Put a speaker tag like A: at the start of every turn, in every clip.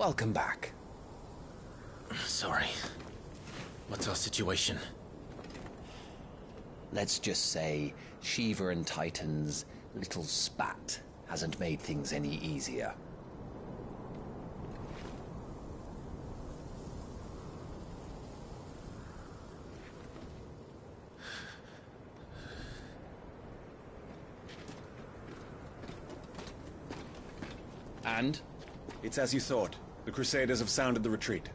A: welcome back.
B: Sorry. What's our situation?
A: Let's just say Shiva and Titan's little spat hasn't made things any easier. And?
C: It's as you thought. The Crusaders have sounded the retreat.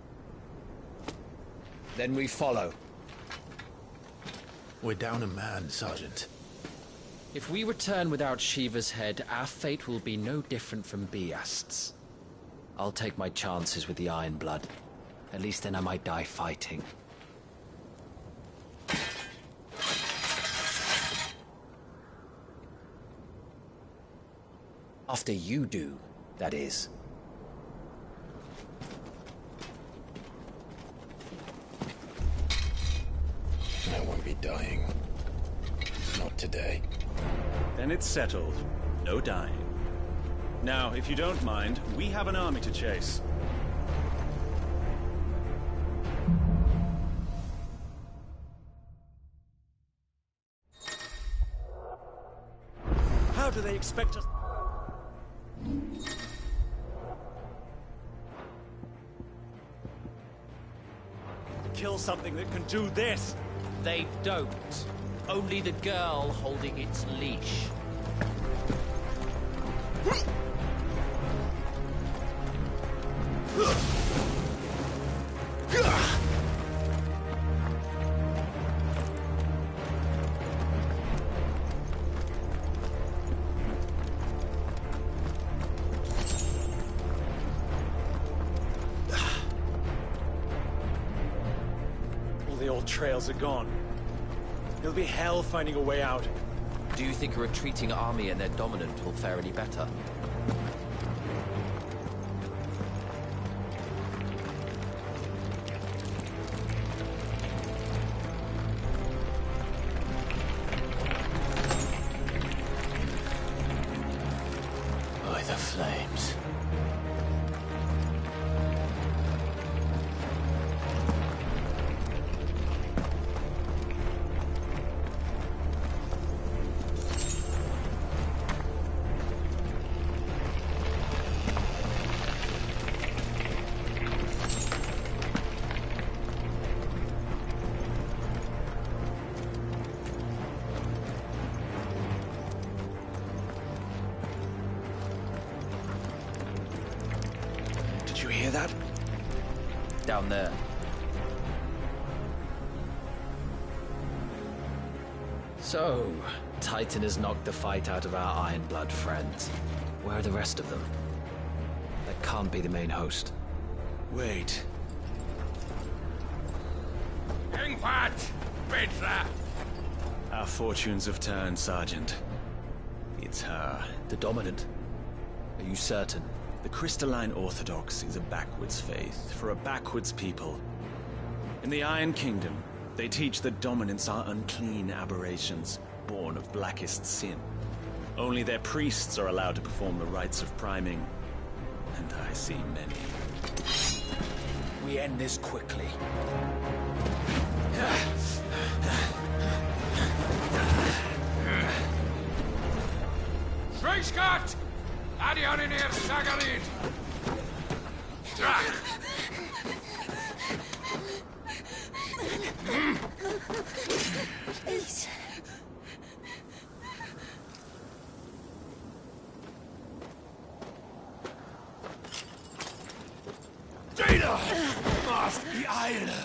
A: Then we follow.
B: We're down a man, Sergeant.
D: If we return without Shiva's head, our fate will be no different from Biast's. I'll take my chances with the Iron Blood. At least then I might die fighting.
A: After you do, that is.
B: I won't be dying. Not today.
C: Then it's settled. No dying. Now, if you don't mind, we have an army to chase. How do they expect us? Kill something that can do this!
D: They don't. Only the girl holding its leash.
C: All the old trails are gone. It'll be hell finding a way out.
D: Do you think a retreating army and their dominant will fare any better?
B: By the flames.
C: Did you hear that?
D: Down there. So, Titan has knocked the fight out of our Iron Blood friends. Where are the rest of them? That can't be the main host.
C: Wait. Our fortunes have turned, Sergeant. It's her.
D: The Dominant? Are you certain?
C: The Crystalline Orthodox is a backwards faith for a backwards people. In the Iron Kingdom, they teach that dominants are unclean aberrations, born of blackest sin. Only their priests are allowed to perform the rites of priming, and I see many.
A: We end this quickly.
E: Schweinsgott! Adion in hier, Sagarid! Drach!
F: Please.
E: Jada! Mast die Eile!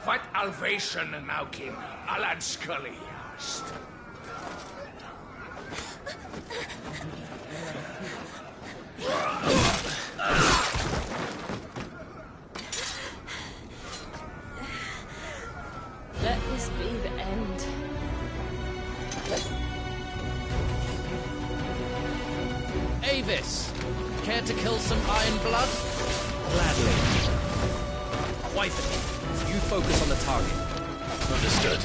E: What Alvation Naukin, Alan Scully asked.
F: Let this be the end.
D: Avis! Care to kill some Iron Blood?
A: Gladly.
D: Wyvern, you focus on the target.
B: Understood.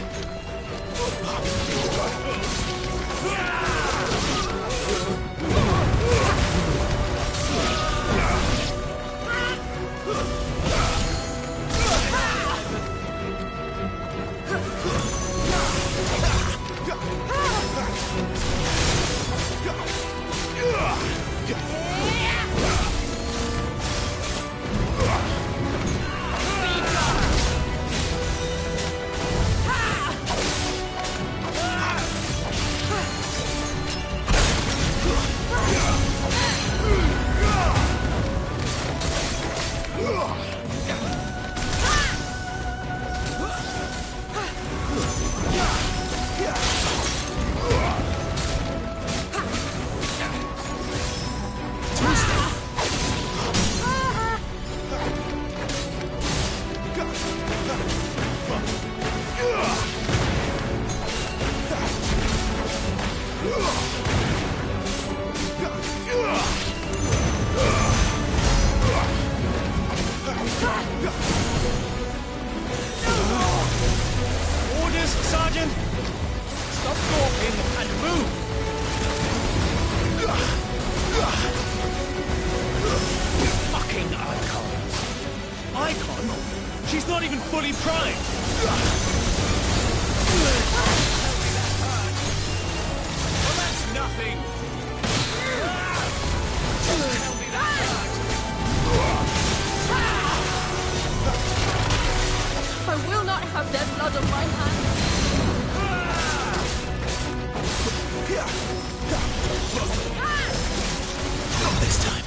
C: Orders, Sergeant! Stop talking and move!
D: Fucking icons.
C: Icon? She's not even fully primed! Well, that's nothing!
F: I will not have their blood on my hands.
B: Not this time.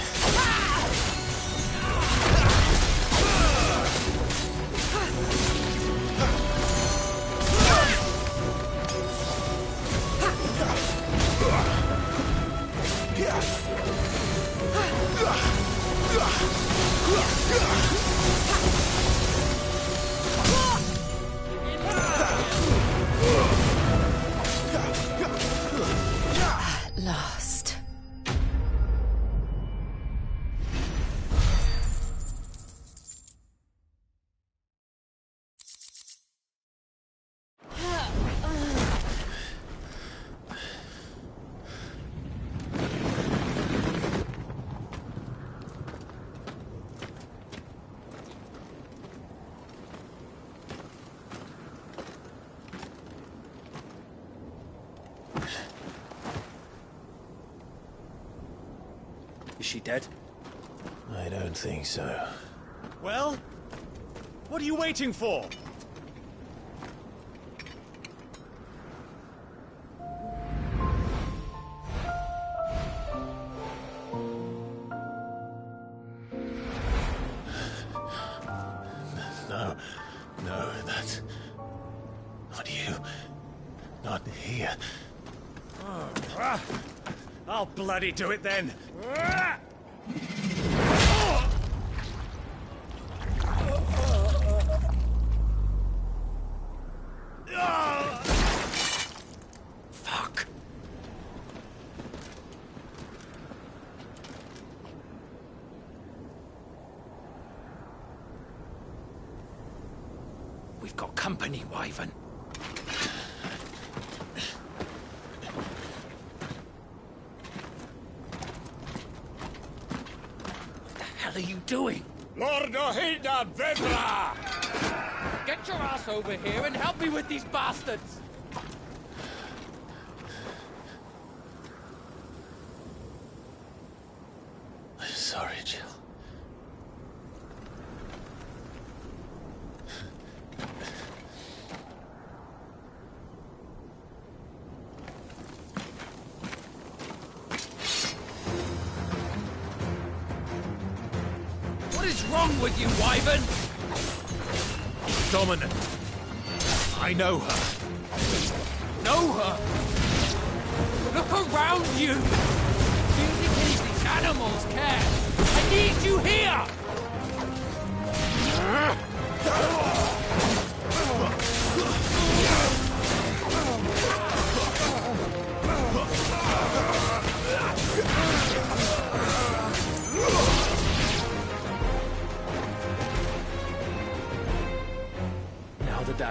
F: At last.
D: Is she dead?
B: I don't think so.
C: Well? What are you waiting for?
B: No, that's... not you. Not here.
C: I'll bloody do it then!
D: Fuck. We've got company, Wyvern. What the hell are you doing?
E: Lord Ohida Vedra!
D: Get your ass over here and help me with these bastards!
B: I'm sorry, Jill.
D: What is wrong with you, Wyvern?
E: Dominant. I know her.
D: Know her? Look around you! Do you think any of these animals care? I need you here!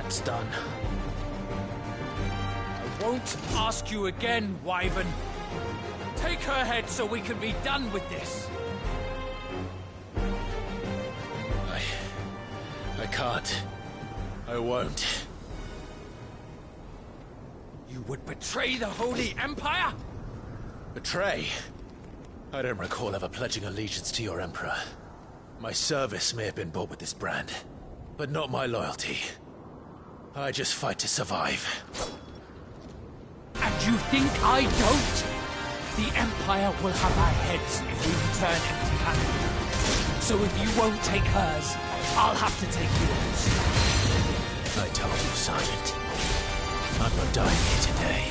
G: That's done.
D: I won't ask you again, Wyvern. Take her head so we can be done with this.
G: I can't. I won't.
D: You would betray the Holy Empire?
G: Betray? I don't recall ever pledging allegiance to your Emperor. My service may have been bought with this brand, but not my loyalty. I just fight to survive.
D: And you think I don't? The Empire will have our heads if we return empty-handed. So if you won't take hers, I'll have to take yours.
G: I told you, Sergeant. I'm not dying here today.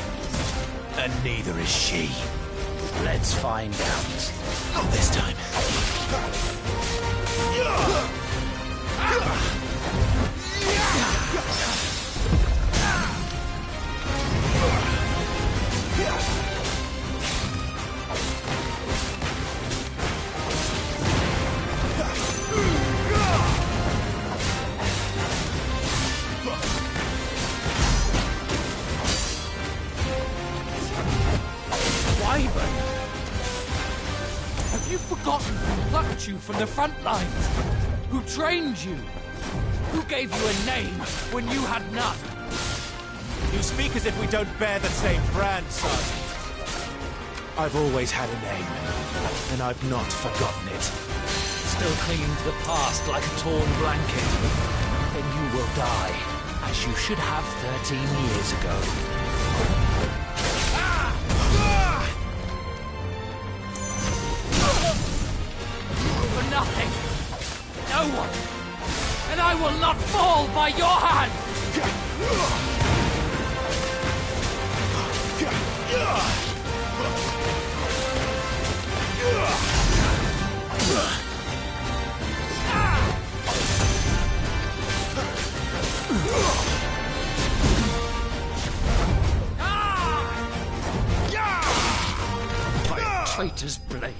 G: And neither is she.
D: Let's find out.
G: Not this time.
D: Wyvern! Have you forgotten who plucked you from the front lines? Who trained you? Who gave you a name when you had none?
G: You speak as if we don't bear the same brand, Sergeant. I've always had a name, and I've not forgotten it.
D: Still clinging to the past like a torn blanket. Then you will die, as you should have 13 years ago. For nothing. No one. And I will not fall by your hand! By traitor's blade.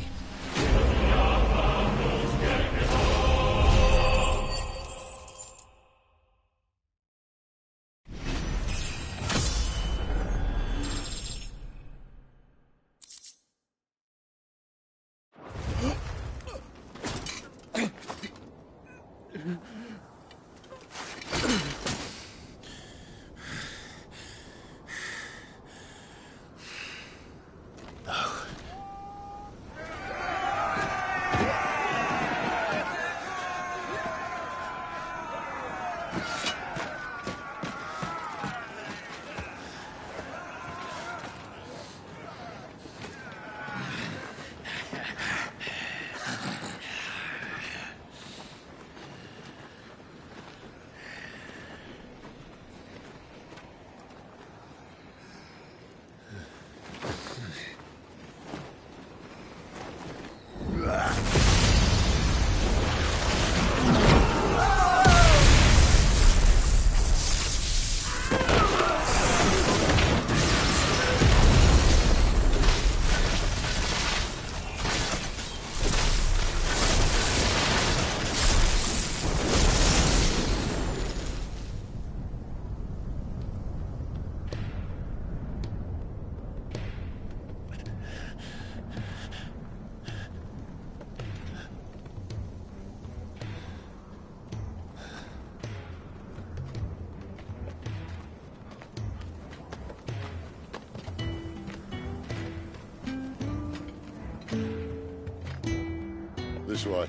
H: This way.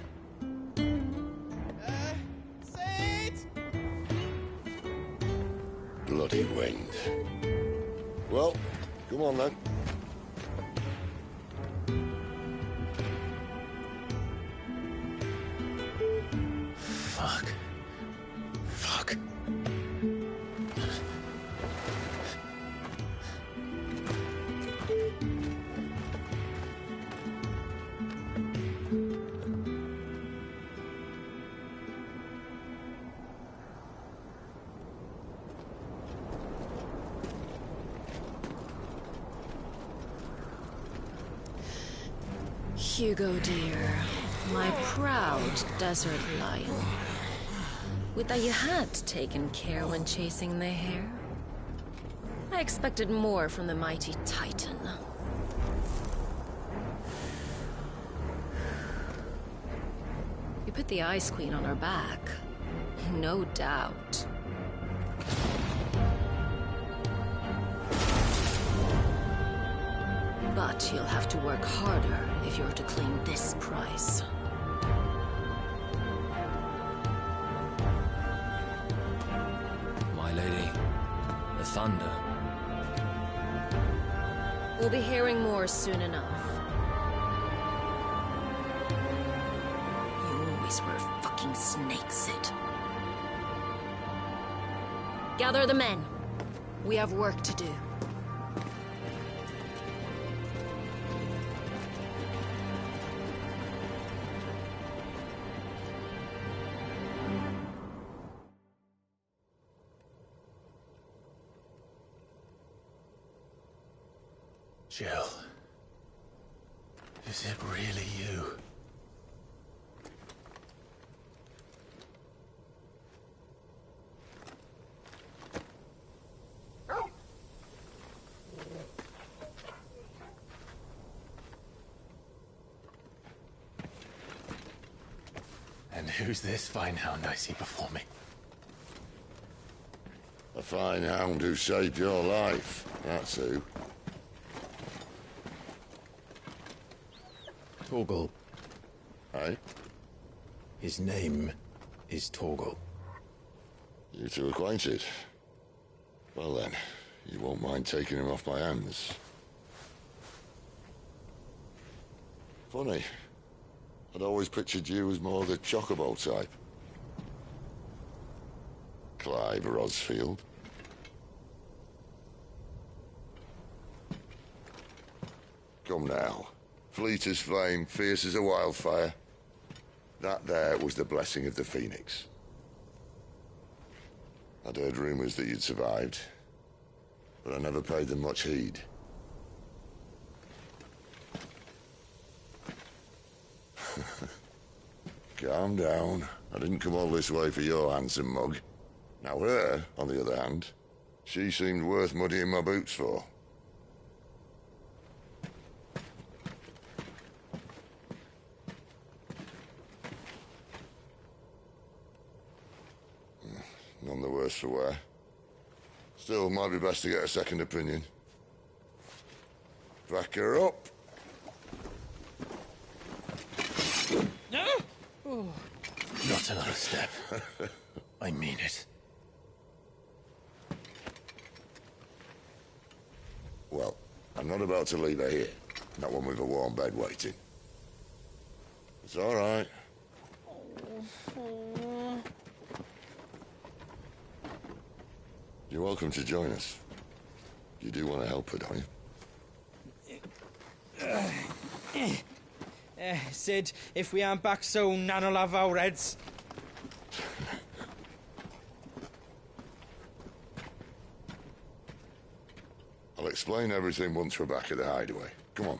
H: Bloody wind. Well, come on then.
G: Fuck. Fuck.
F: Hugo, dear, my proud desert lion. Would that you had taken care when chasing the hare? I expected more from the mighty Titan. You put the Ice Queen on her back. No doubt. But you'll have to work harder if you're to claim this prize.
D: My lady, the Thunder.
F: We'll be hearing more soon enough. You always were a fucking snake, Sid. Gather the men. We have work to do.
G: Jill. Is it really you? And who's this fine hound I see before me?
H: A fine hound who saved your life. That's who.
B: Torgal.
H: Hey?
B: His name is Torgal.
H: You two acquainted? Well then, you won't mind taking him off my hands. Funny. I'd always pictured you as more the Chocobo type. Clive Rosfield. Come now. Fleet as flame, fierce as a wildfire. That there was the blessing of the Phoenix. I'd heard rumors that you'd survived, but I never paid them much heed. Calm down. I didn't come all this way for your handsome mug. Now her, on the other hand, she seemed worth muddying my boots for. None the worse for wear. Still, might be best to get a second opinion. Back her up.
B: Not another step. I mean it.
H: Well, I'm not about to leave her here. Not one with a warm bed waiting. It's all right. You're welcome to join us. You do want to help her, don't you?
I: Sid, if we aren't back soon, Nan will have our heads.
H: I'll explain everything once we're back at the hideaway. Come on.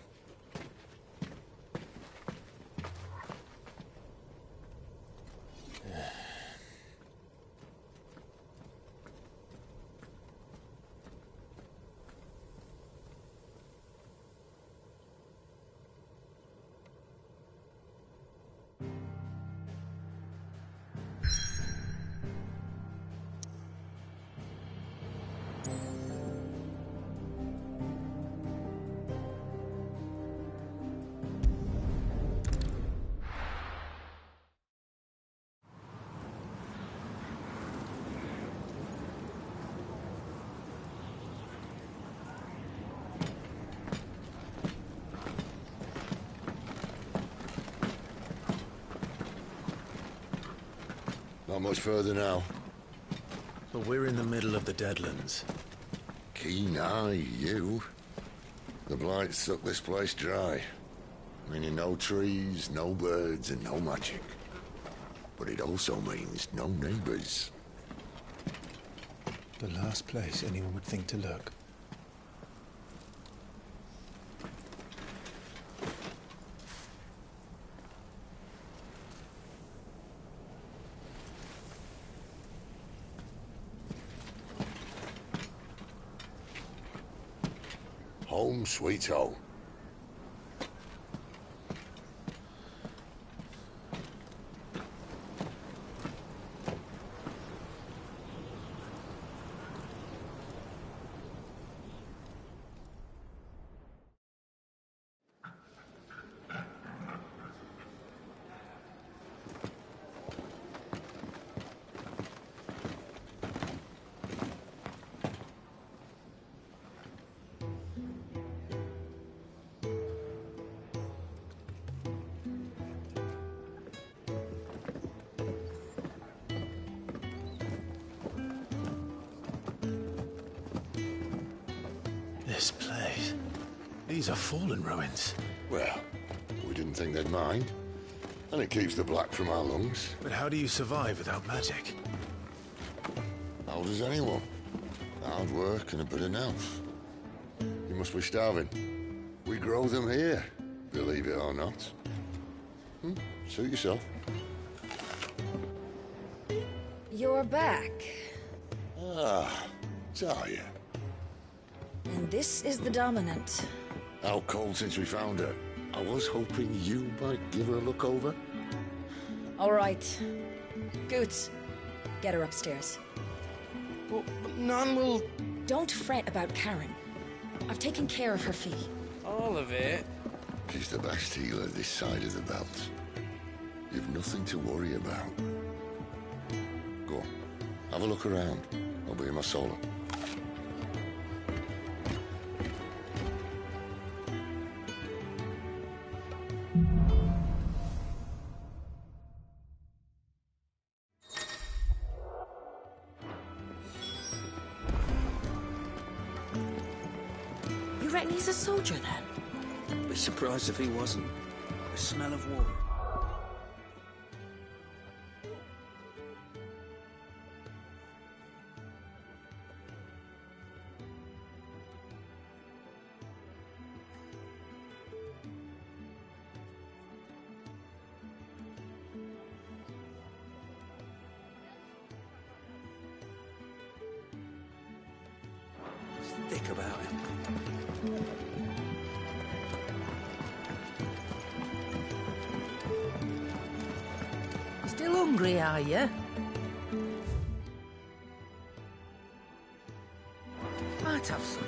H: Not much further now.
B: But we're in the middle of the Deadlands.
H: Keen eye, you. The blight sucked this place dry. Meaning no trees, no birds, and no magic. But it also means no neighbors.
B: The last place anyone would think to look.
H: Home sweet home.
G: This place. These are fallen ruins.
H: Well, we didn't think they'd mind. And it keeps the black from our lungs.
G: But how do you survive without magic?
H: How does anyone? Hard work and a bit of nous. You must be starving. We grow them here, believe it or not. Suit yourself.
J: You're back.
H: Ah, Talia.
J: And this is the Dominant.
H: Out cold since we found her. I was hoping you might give her a look over.
J: All right. Goots, get her upstairs.
I: But Nan will...
J: Don't fret about Karen. I've taken care of her fee.
I: All of it?
H: She's the best healer this side of the belt. You've nothing to worry about. Go on, have a look around. I'll be in my solo.
J: You reckon he's a soldier, then?
K: Be surprised if he wasn't. The smell of war. Thick about it.
L: Still hungry, are you? Might have some.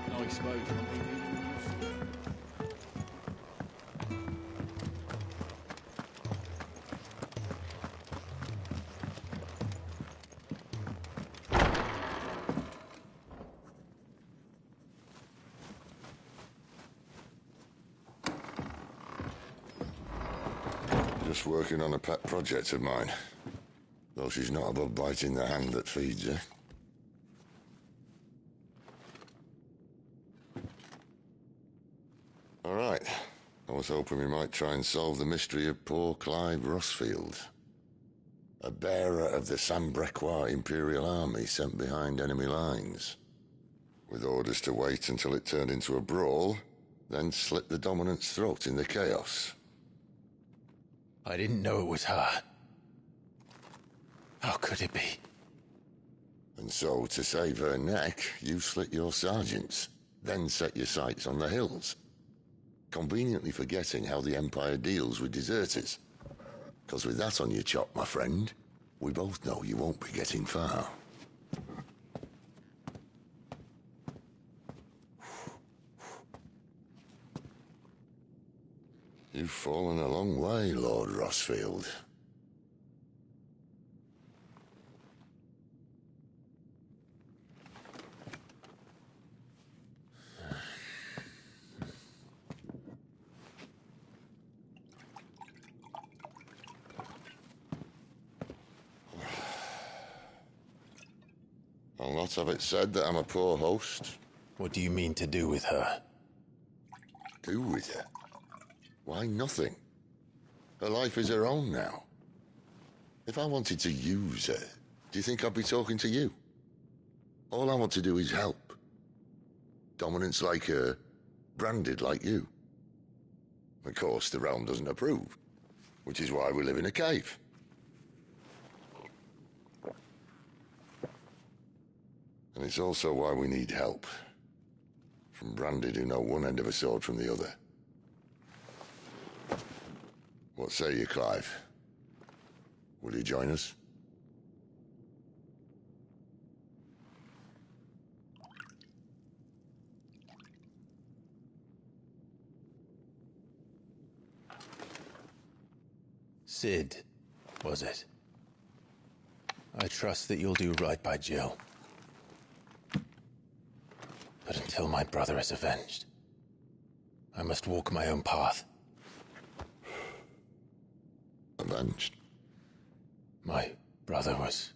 C: Nice boat.
H: Just working on a pet project of mine. Though she's not above biting the hand that feeds her. All right. I was hoping we might try and solve the mystery of poor Clive Rossfield. A bearer of the Sambrequois Imperial Army sent behind enemy lines. With orders to wait until it turned into a brawl, then slit the Dominant's throat in the chaos.
G: I didn't know it was her. How could it be?
H: And so, to save her neck, you slit your sergeants, then set your sights on the hills. Conveniently forgetting how the Empire deals with deserters. Because with that on your chop, my friend, we both know you won't be getting far. You've fallen a long way, Lord Rossfield. I'll not have it said that I'm a poor host.
G: What do you mean to do with her?
H: Do with her? Why, nothing. Her life is her own now. If I wanted to use her, do you think I'd be talking to you? All I want to do is help. Dominants like her, branded like you. Of course, the realm doesn't approve, which is why we live in a cave. And it's also why we need help. From Branded who know one end of a sword from the other. What say you, Clive? Will you join us?
G: Cid, was it? I trust that you'll do right by Jill. But until my brother is avenged, I must walk my own path.
H: Avenged?
G: My brother was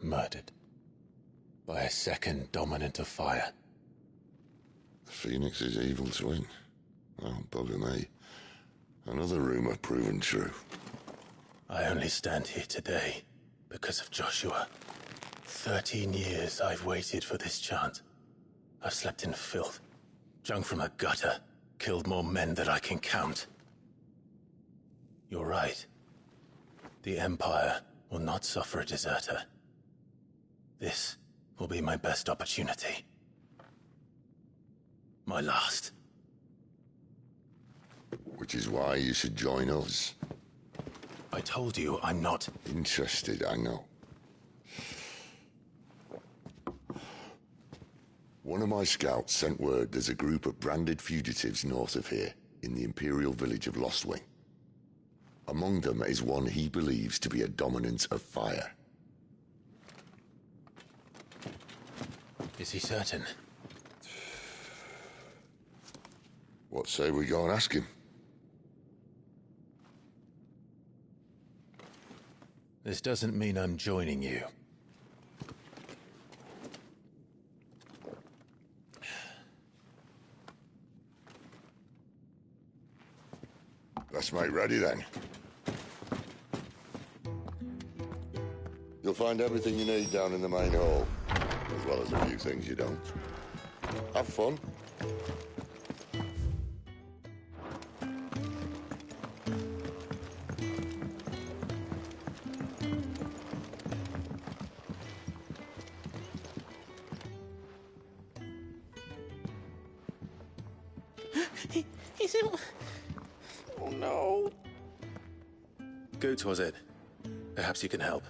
G: murdered by a second dominant of fire.
H: The Phoenix's evil twin. Well, bugger me. Another rumor proven true.
G: I only stand here today because of Joshua. 13 years I've waited for this chance. I've slept in filth, drunk from a gutter, killed more men than I can count. You're right. The Empire will not suffer a deserter. This will be my best opportunity. My last.
H: Which is why you should join us.
G: I told you I'm not
H: interested, I know. One of my scouts sent word there's a group of branded fugitives north of here, in the Imperial village of Lostwing. Among them is one he believes to be a dominant of fire.
G: Is he certain?
H: What say we go and ask him?
G: This doesn't mean I'm joining you.
H: Let's make ready then. You'll find everything you need down in the main hall, as well as a few things you don't. Have fun.
I: He's in... Oh no.
G: Goots, was it? Perhaps you can help.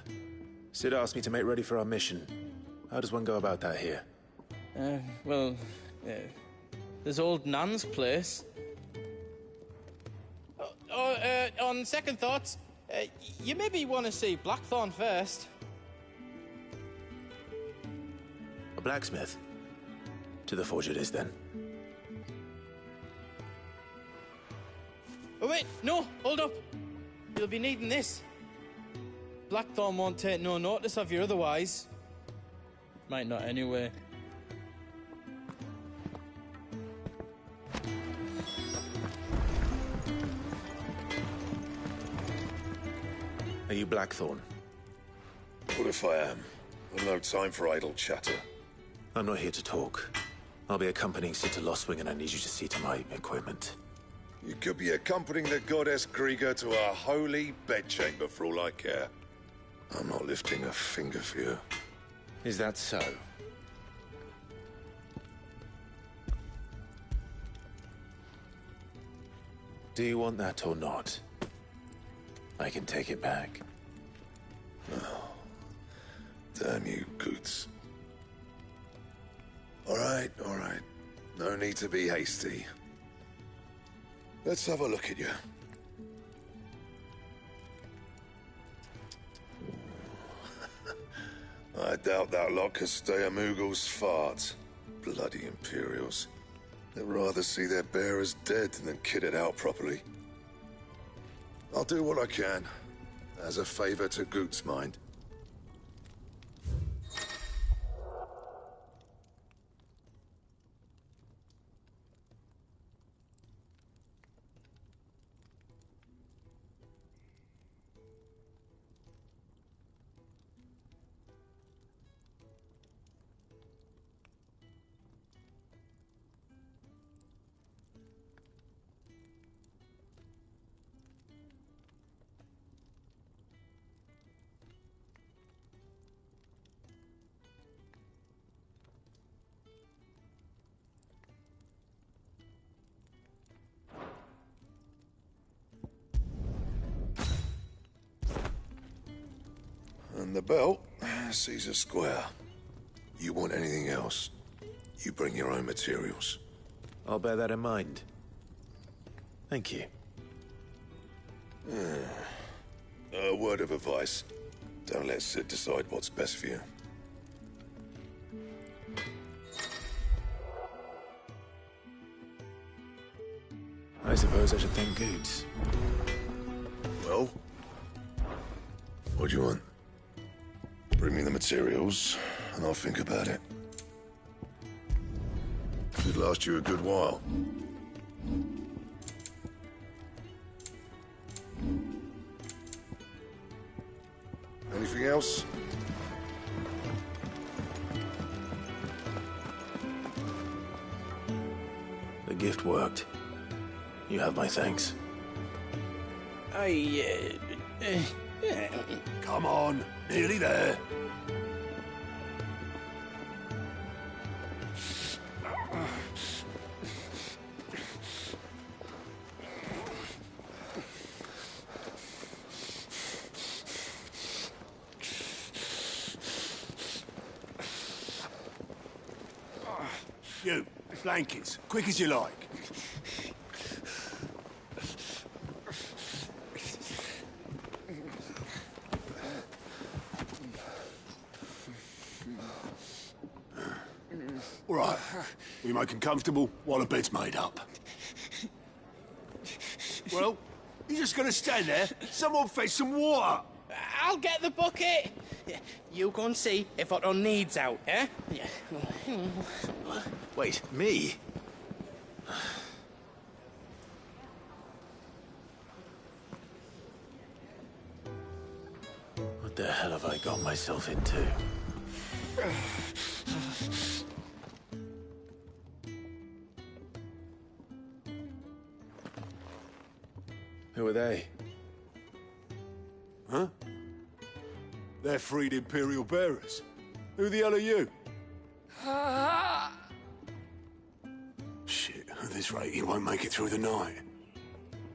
G: Cid asked me to make ready for our mission. How does one go about that here?
I: Well, there's old Nan's place. On second thoughts, you maybe want to see Blackthorn first.
G: A blacksmith? To the forge it is, then.
I: Oh wait, no, hold up. You'll be needing this. Blackthorn won't take no notice of you otherwise. Might not anyway.
G: Are you Blackthorn?
M: What if I am? I've no time for idle chatter.
G: I'm not here to talk. I'll be accompanying Cid to Lostwing, and I need you to see to my equipment.
M: You could be accompanying the goddess Kriega to our holy bedchamber for all I care. I'm not lifting a finger for you.
G: Is that so? Do you want that or not? I can take it back.
M: Oh, damn you, Goots. All right. No need to be hasty. Let's have a look at you. I doubt that lot could stay a Moogle's fart. Bloody Imperials. They'd rather see their bearers dead than kitted out properly. I'll do what I can, as a favor to Goot's mind. And the belt, Caesar Square. You want anything else, you bring your own materials.
G: I'll bear that in mind. Thank you.
M: A word of advice. Don't let Sid decide what's best for you.
G: I suppose I should thank Goods.
M: Well, what do you want? Bring me the materials, and I'll think about it. Could last you a good while. Anything else?
G: The gift worked. You have my thanks.
E: Come on, nearly there. You, blankets, quick as you like. All right, we make 'em comfortable while the bed's made up. Well, you just gonna stand there? Someone fetch some water.
I: I'll get the bucket. You go and see if Otto needs out, eh?
G: Wait, me? What the hell have I got myself into? Who are they?
E: Huh? They're freed Imperial bearers. Who the hell are you? Shit, at this rate, you won't make it through the night.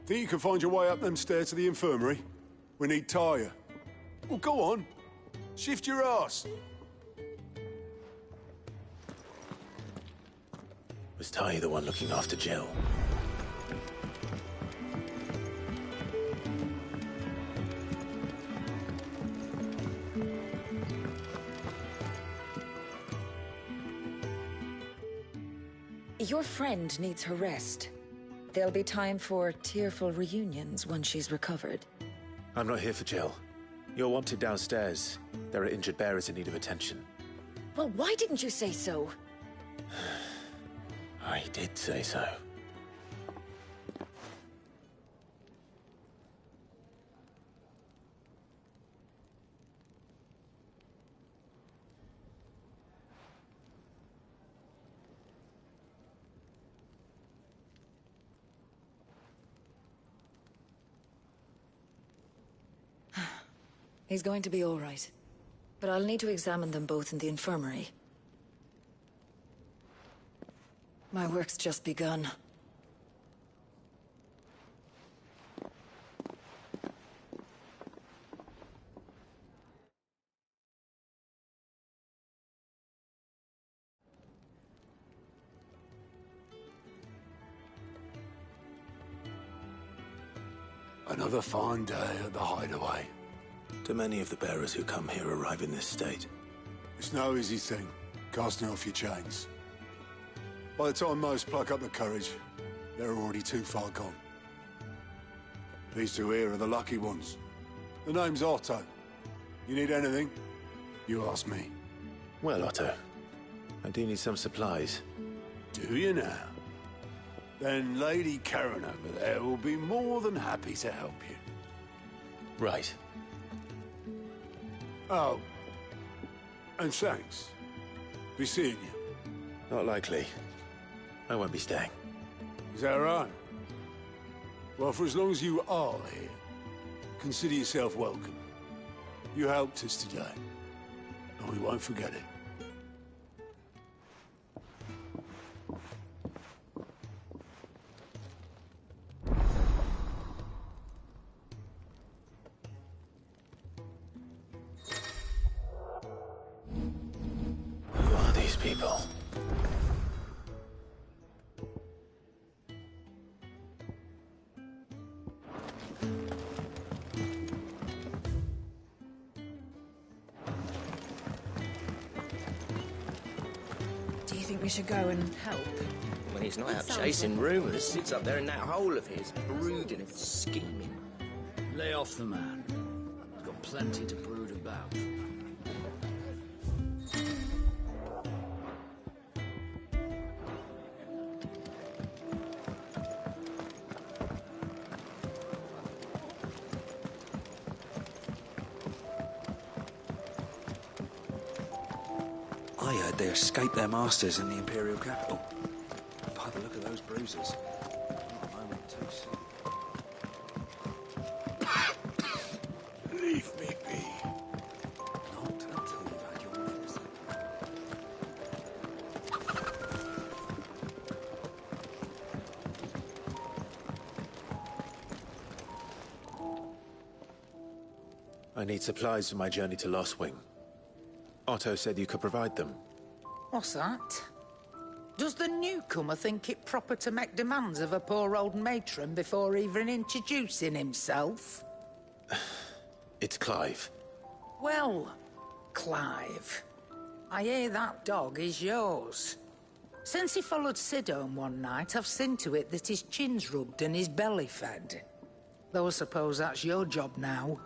E: Think you can find your way up them stairs to the infirmary? We need Tyre. Well, go on. Shift your ass.
G: Was Ty the one looking after Jill?
J: Your friend needs her rest. There'll be time for tearful reunions once she's recovered.
G: I'm not here for Jill. You're wanted downstairs. There are injured bearers in need of attention.
J: Well, why didn't you say so?
G: I did say so.
J: He's going to be all right. But I'll need to examine them both in the infirmary. My work's just begun.
E: Another fine day at the Hideaway.
G: Do many of the bearers who come here arrive in this state?
E: It's no easy thing, casting off your chains. By the time most pluck up the courage, they're already too far gone. These two here are the lucky ones. The name's Otto. You need anything, you ask me.
G: Well, Otto, I do need some supplies.
E: Do you now? Then Lady Karen over there will be more than happy to help you.
G: Right.
E: Oh. And thanks. Be seeing you.
G: Not likely. I won't be staying.
E: Is that right? Well, for as long as you are here, consider yourself welcome. You helped us today, and we won't forget it.
G: people.
L: Do you think we should go and help?
K: When he's not
F: It
K: out
F: sounds
K: chasing
F: like-
K: rumours, sits up there in that hole of his, brooding and scheming.
N: Lay off the man. He's got plenty to brood about.
K: I heard they escaped their masters in the Imperial capital. By the look of those bruises, not a moment too soon.
H: Leave me be.
K: Not until you've had your medicine.
G: I need supplies for my journey to Lost Wing. Otto said you could provide them.
L: What's that? Does the newcomer think it proper to make demands of a poor old matron before even introducing himself?
G: It's Clive.
L: Well, Clive, I hear that dog is yours. Since he followed Sid home one night, I've seen to it that his chin's rubbed and his belly fed. Though I suppose that's your job now.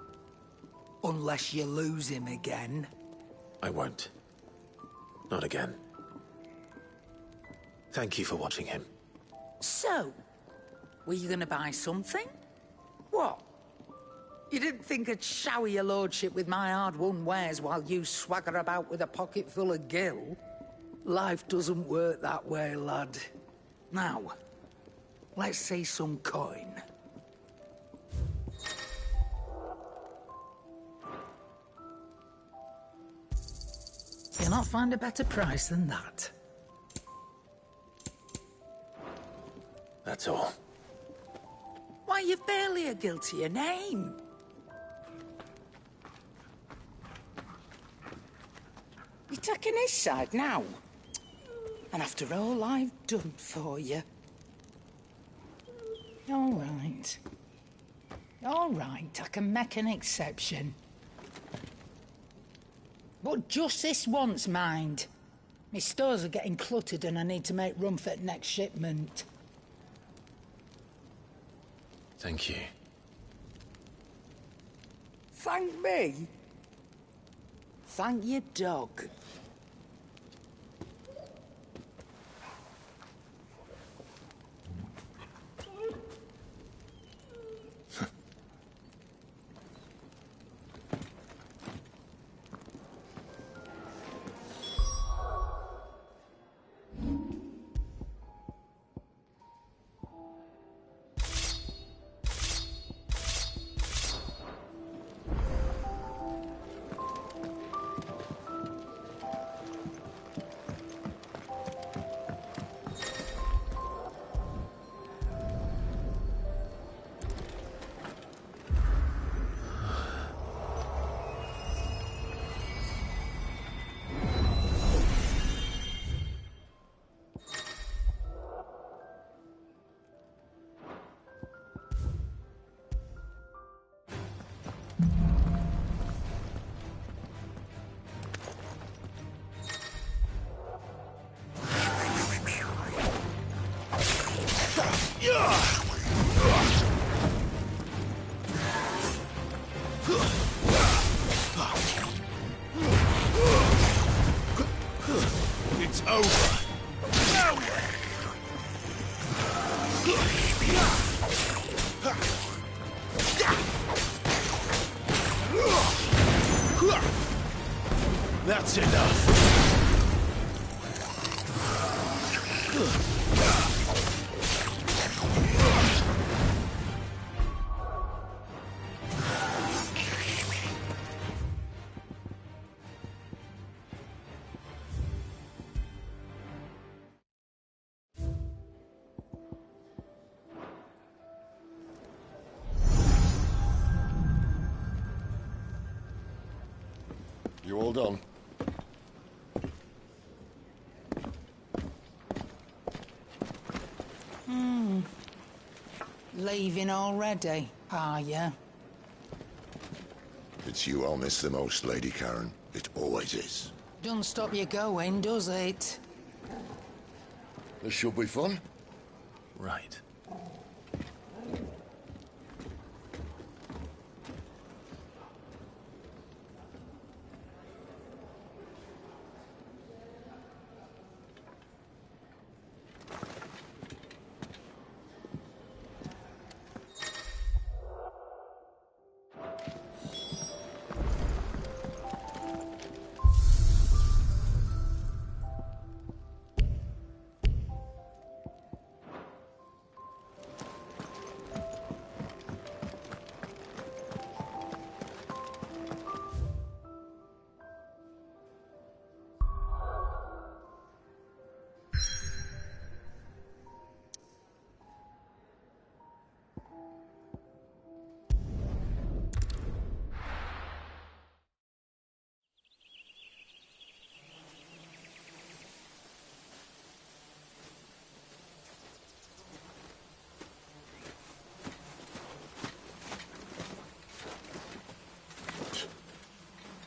L: Unless you lose him again.
G: I won't. Not again. Thank you for watching him.
L: So, were you gonna buy something? What? You didn't think I'd shower your lordship with my hard-won wares while you swagger about with a pocket full of gil? Life doesn't work that way, lad. Now, let's see some coin. You'll not find a better price than that.
G: That's all.
L: Why, you've barely a gil to your name. You're taking his side now? And after all I've done for you. All right. All right, I can make an exception. But just this once, mind. My stores are getting cluttered and I need to make room for the next shipment.
G: Thank you.
L: Thank me? Thank your dog.
N: It's over.
G: That's enough.
H: You all done?
L: Leaving already, are ya?
H: It's you I'll miss the most, Lady Karen. It always is.
L: Don't stop you going, does it?
H: This should be fun.
G: Right.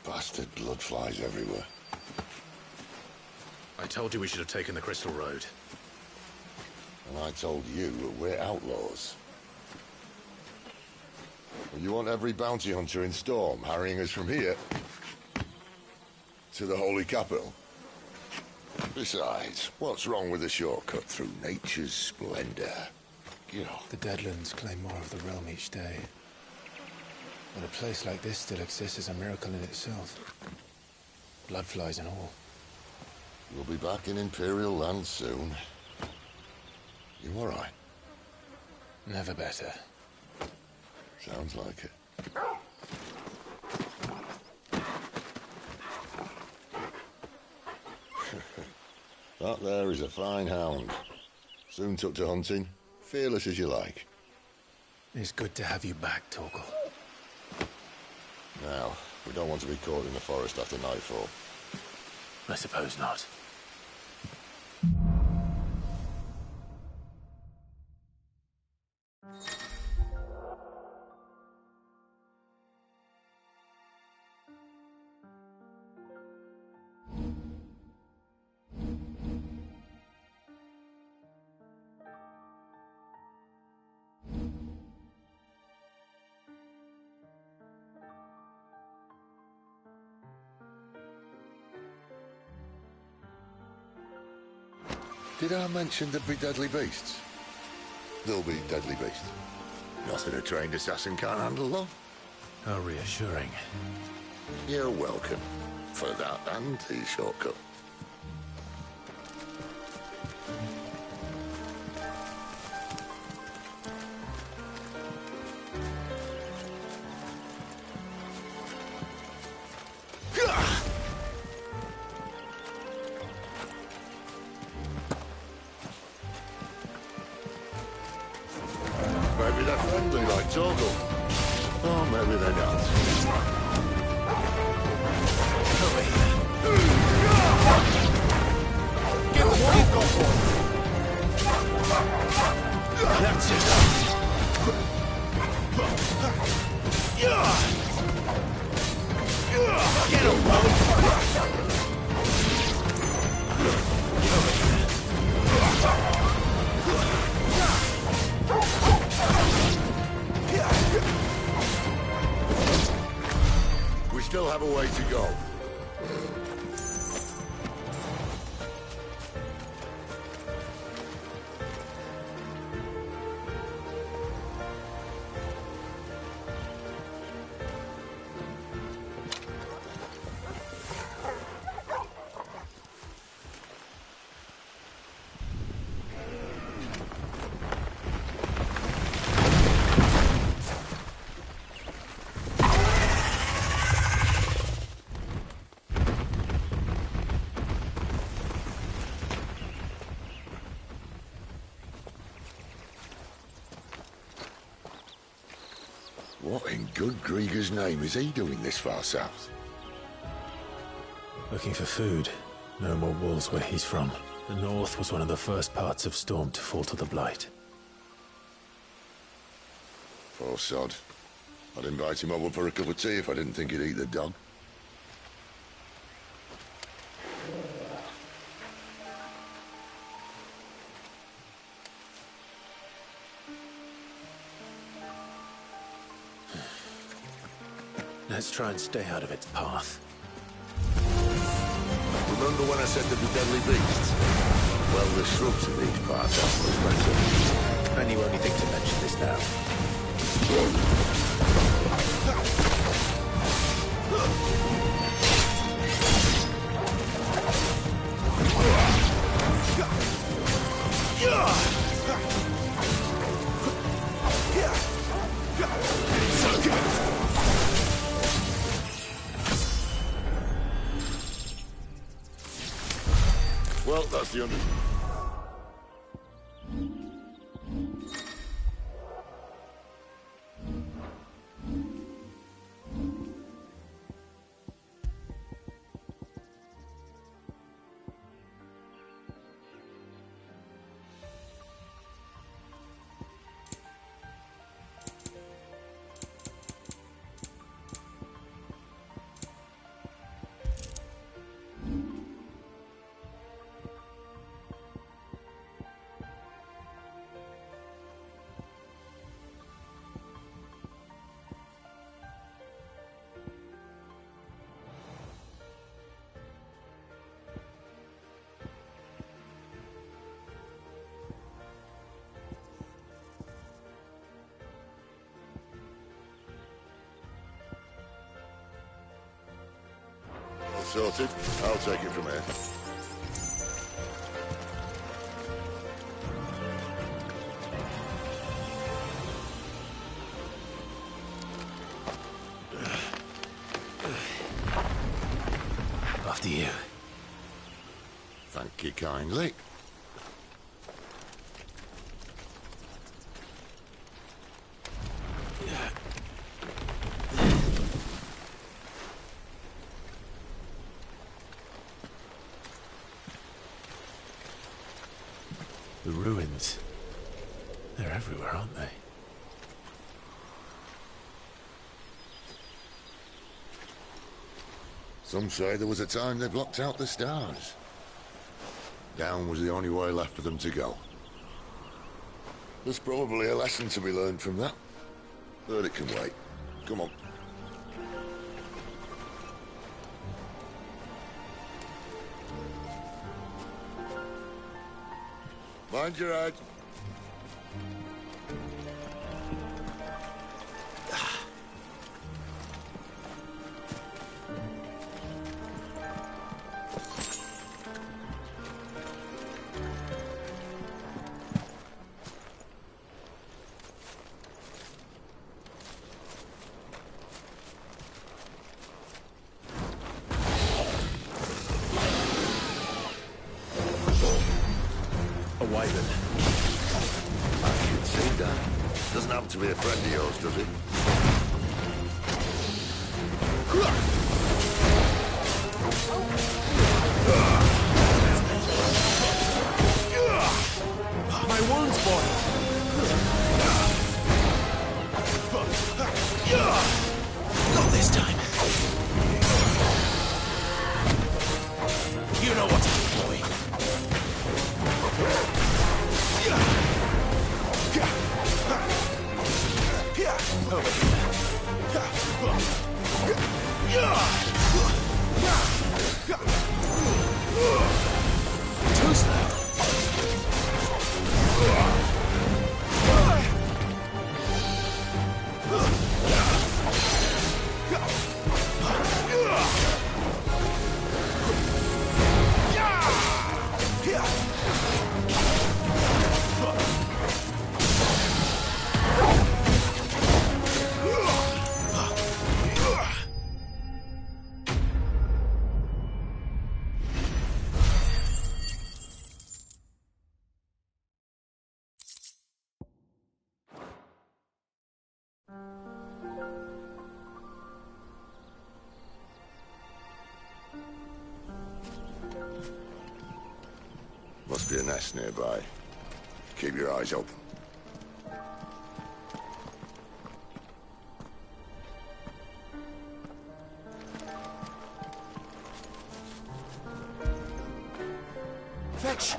H: Bastard blood flies everywhere.
G: I told you we should have taken the Crystal Road.
H: And I told you that we're outlaws. Well, you want every bounty hunter in Storm harrying us from here to the Holy Capital? Besides, what's wrong with a shortcut through nature's splendor? You know.
B: The Deadlands claim more of the realm each day. But a place like this still exists is a miracle in itself. Bloodflies and all.
H: We'll be back in Imperial land soon. You all right?
B: Never better.
H: Sounds like it. That there is a fine hound. Soon took to hunting. Fearless as you like.
B: It's good to have you back, Torgal.
H: Now, we don't want to be caught in the forest after nightfall.
G: I suppose not.
H: Did I mention there'd be deadly beasts? There'll be deadly beasts. Nothing a trained assassin can't handle, though.
G: How reassuring.
H: You're welcome. For that and the shortcut. Maybe they're friendly like Torgal. Or maybe they're not.
G: Give us what you've got for That's it. Get him,
H: We still have a way to go. What in good Grieger's name is he doing this far south?
G: Looking for food. No more wolves where he's from. The north was one of the first parts of Storm to fall to the Blight.
H: Poor sod. I'd invite him over for a cup of tea if I didn't think he'd eat the dog.
G: Let's try and stay out of its path.
H: Remember when I said they'd be deadly beasts? Well, the shrubs in these parts are much better.
G: And you only think to mention this now.
H: Well, that's the under... Sorted. I'll take it from here.
G: After you.
H: Thank you kindly.
G: The ruins. They're everywhere, aren't they?
H: Some say there was a time they blocked out the stars. Down was the only way left for them to go. There's probably a lesson to be learned from that. But it can wait. Come on. Mind your head.
G: A wyvern.
H: I can see that. Doesn't happen to be a friend of yours, does it?
G: My wounds, boy! Not this time. You know what's up, boy. Too slow.
H: Must be a nest nearby. Keep your eyes open.
G: bitch!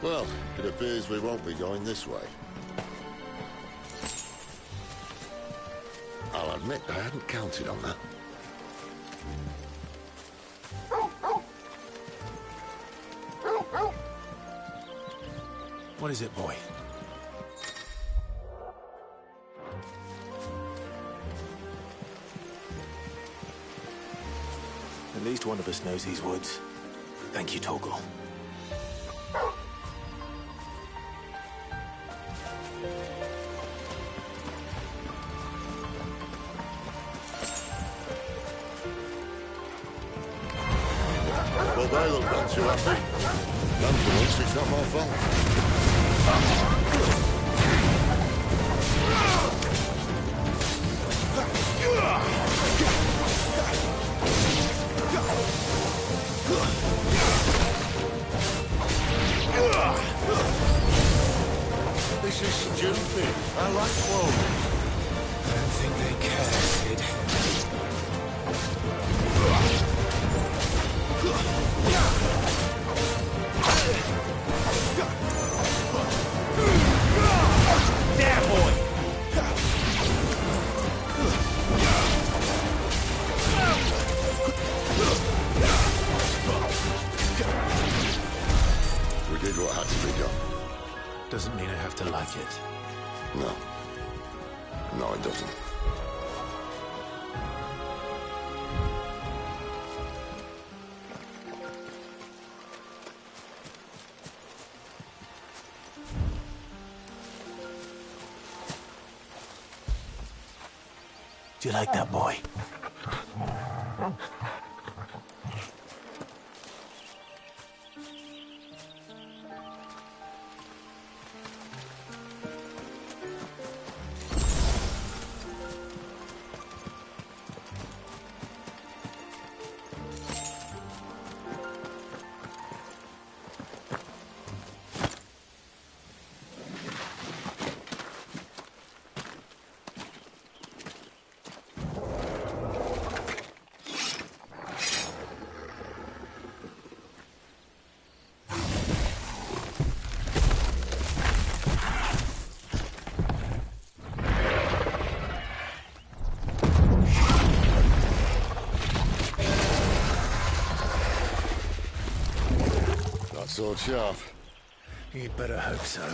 H: Well, it appears we won't be going this way. I'll admit I hadn't counted on that.
G: What is it, boy? At least one of us knows these woods. Thank you, Torgal.
H: Well, they look not too happy. And for once, it's not my fault. This is stupid. I like clothing.
B: I don't think they care, Sid.
G: There, boy!
H: We did what had to be done.
G: Doesn't mean I have to like it.
H: No. No, it doesn't.
G: Do you like that, boy?
H: Sword sharp.
G: You'd better hope so.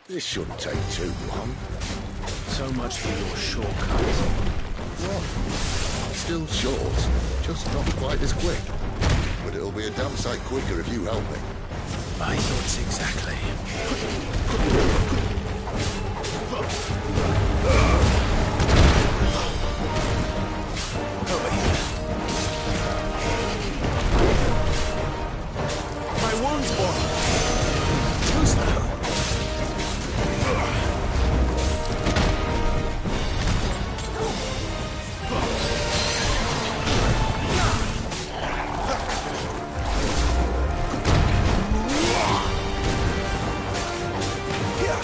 H: This shouldn't take too long.
G: So much for your shortcut.
H: What? Still short, just not quite as quick. But it'll be a damn sight quicker if you help me.
G: My thoughts exactly. Over here. My wounds, boy. Too slow. Yeah.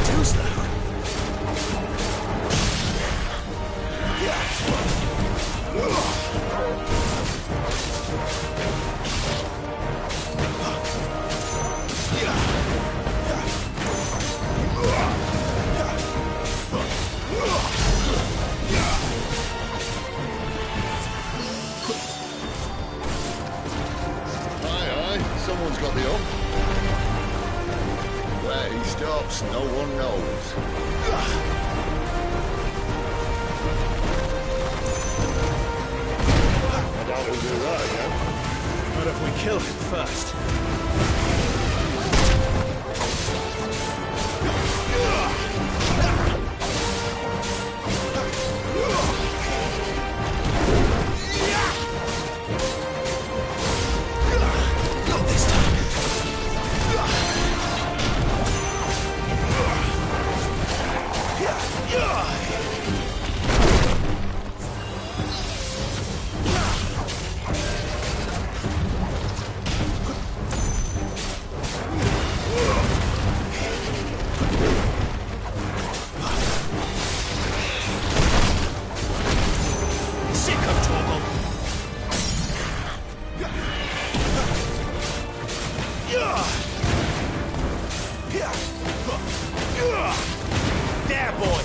G: Too slow.
H: Someone's got the hump. Where he stops, no one knows. I doubt he'll do that again.
G: Not if we kill him first. There, boy!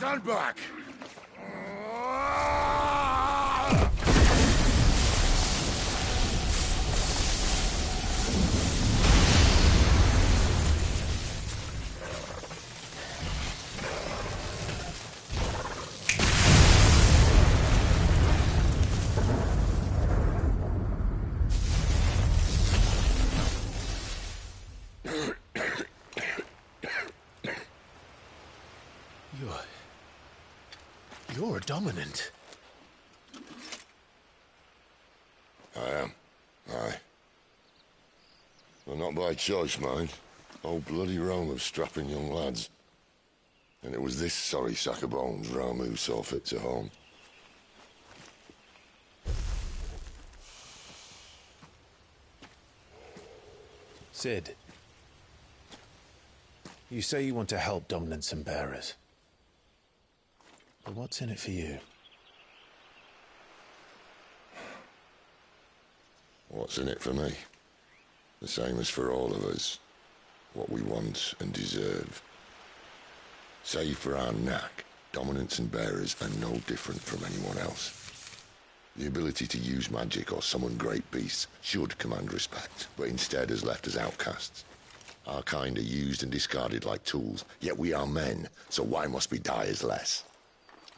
H: Stand back!
G: You're dominant.
H: I am. Aye. Well, not by choice, mind. Whole bloody realm of strapping young lads. And it was this sorry sack of bones Ramu saw fit to home.
B: Cid. You say you want to help dominants and bearers. But what's in it for you?
H: What's in it for me? The same as for all of us. What we want and deserve. Save for our knack, dominants and bearers are no different from anyone else. The ability to use magic or summon great beasts should command respect, but instead has left us outcasts. Our kind are used and discarded like tools, yet we are men, so why must we die as less?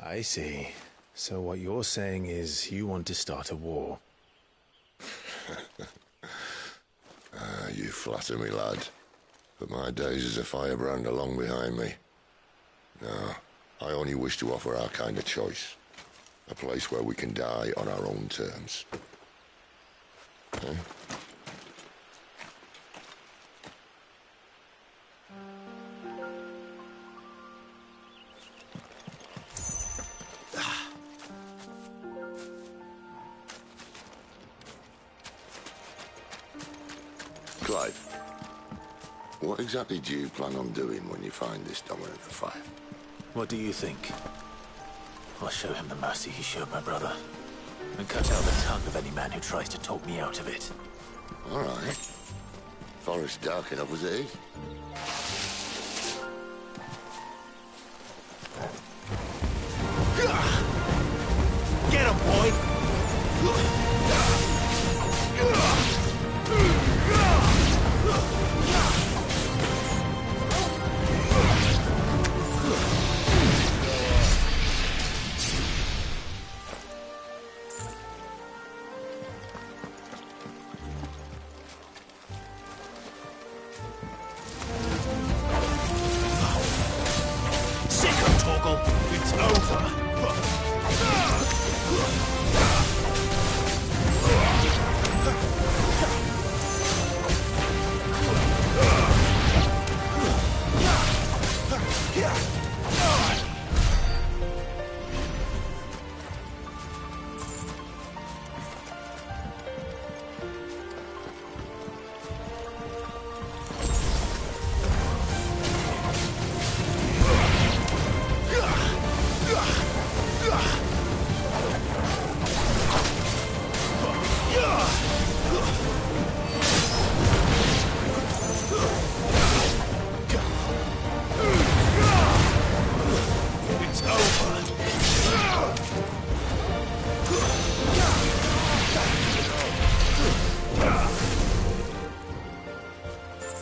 B: I see. So what you're saying is you want to start a war.
H: You flatter me, lad. But my days as a firebrand are long behind me. No, I only wish to offer our kind a choice. A place where we can die on our own terms. Eh? Clive, what exactly do you plan on doing when you find this dominant of fire?
G: What do you think? I'll show him the mercy he showed my brother, and cut out the tongue of any man who tries to talk me out of it.
H: All right. Forest dark enough as it is.
G: Get him, boy! struggle. It's over.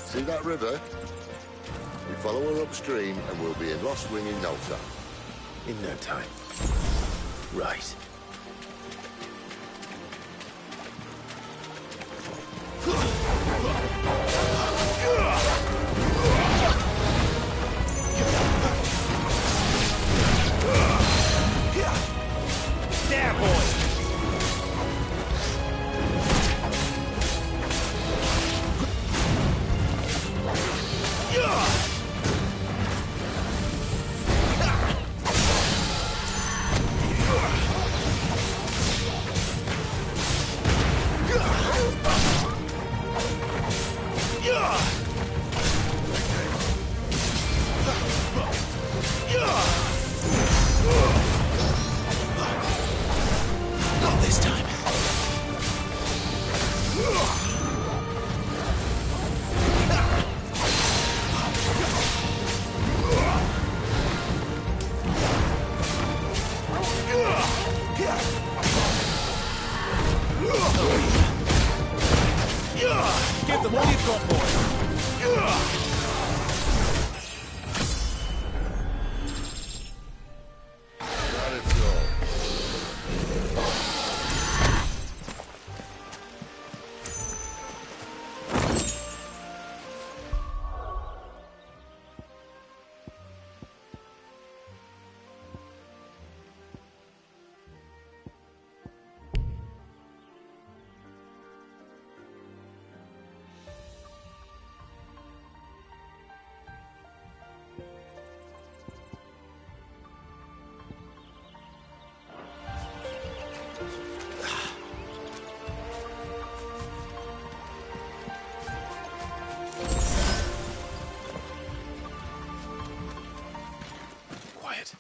H: See that river? We follow her upstream and we'll be in Lost Wing in no time.
G: In no time. Right.
O: There, boy!
G: Not this time.
O: Give them all you've got, boy!
H: That is all.
G: Quiet.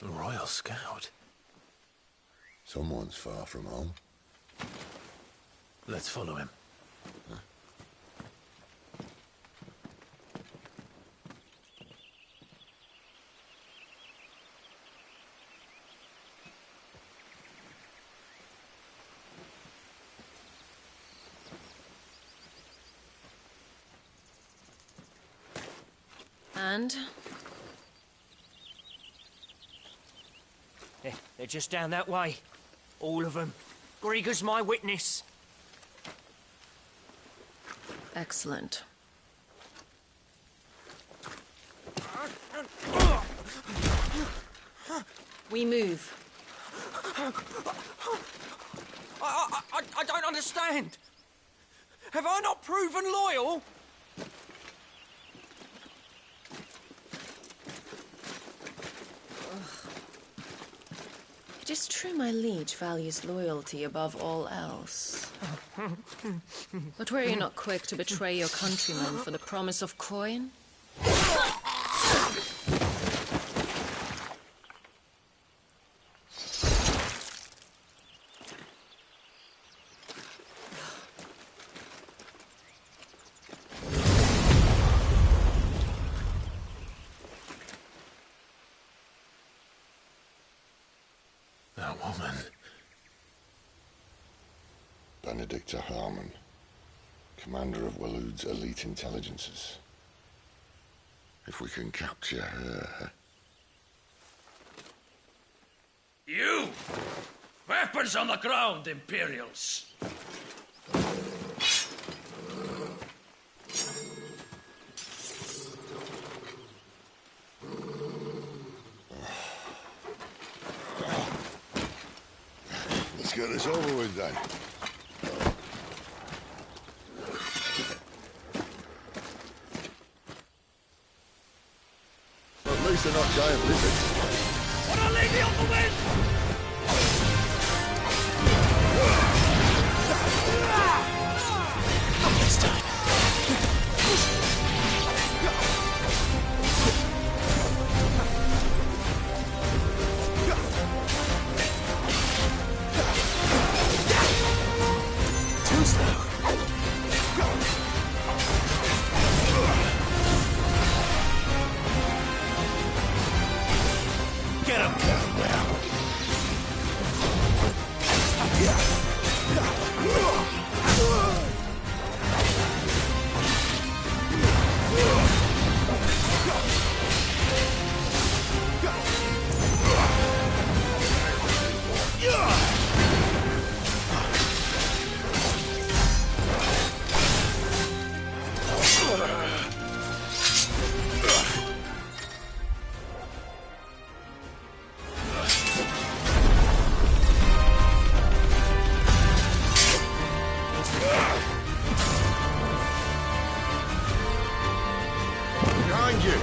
G: A Royal Scout.
H: Someone's far from home.
G: Let's follow him.
F: And?
O: They're just down that way. All of them. Grieger's my witness.
F: Excellent. We move.
O: I don't understand. Have I not proven loyal?
F: It is true my liege values loyalty above all else. But were you not quick to betray your countrymen for the promise of coin?
G: That woman.
H: Benedicta Harmon, commander of Waloed's elite intelligences. If we can capture her...
N: You! Weapons on the ground, Imperials!
H: Let's get this over with then. At least they're not giant lizards.
P: What a lady on the wind!
G: Not this time. Too slow. Get him!
H: Behind you!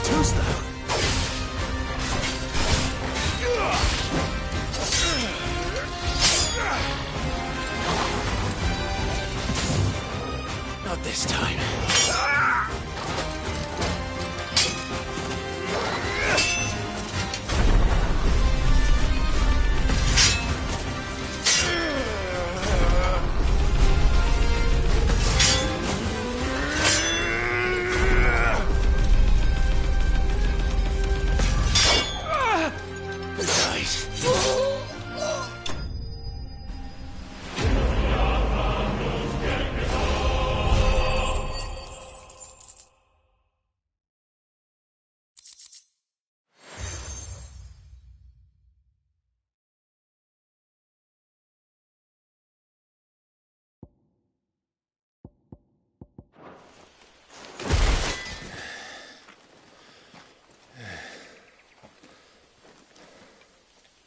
G: Too slow. Not this time.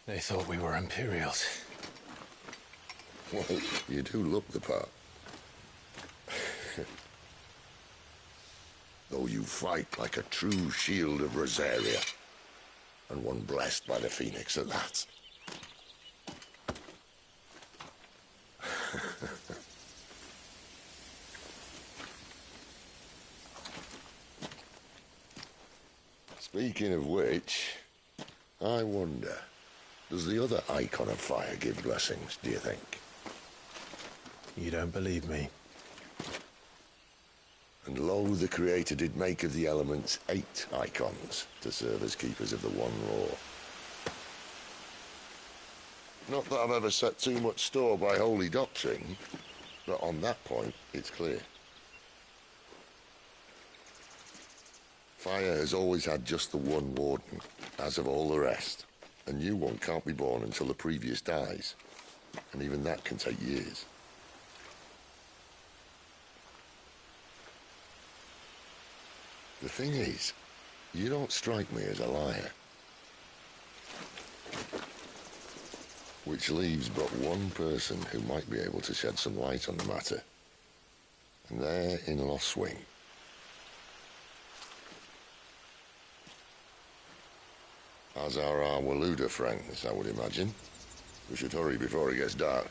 B: They thought we were Imperials.
H: Well, you do look the part. Though you fight like a true shield of Rosaria. And one blessed by the Phoenix at that. Speaking of which, I wonder, does the other Icon of Fire give blessings, do you think?
B: You don't believe me?
H: And lo, the Creator did make of the elements 8 Icons to serve as keepers of the One Law. Not that I've ever set too much store by holy doctrine, but on that point, it's clear. Fire has always had just the one warden, as of all the rest. A new one can't be born until the previous dies, and even that can take years. The thing is, you don't strike me as a liar. Which leaves but one person who might be able to shed some light on the matter. And they're in Lost Wing. As are our Waluda friends, I would imagine. We should hurry before it gets dark.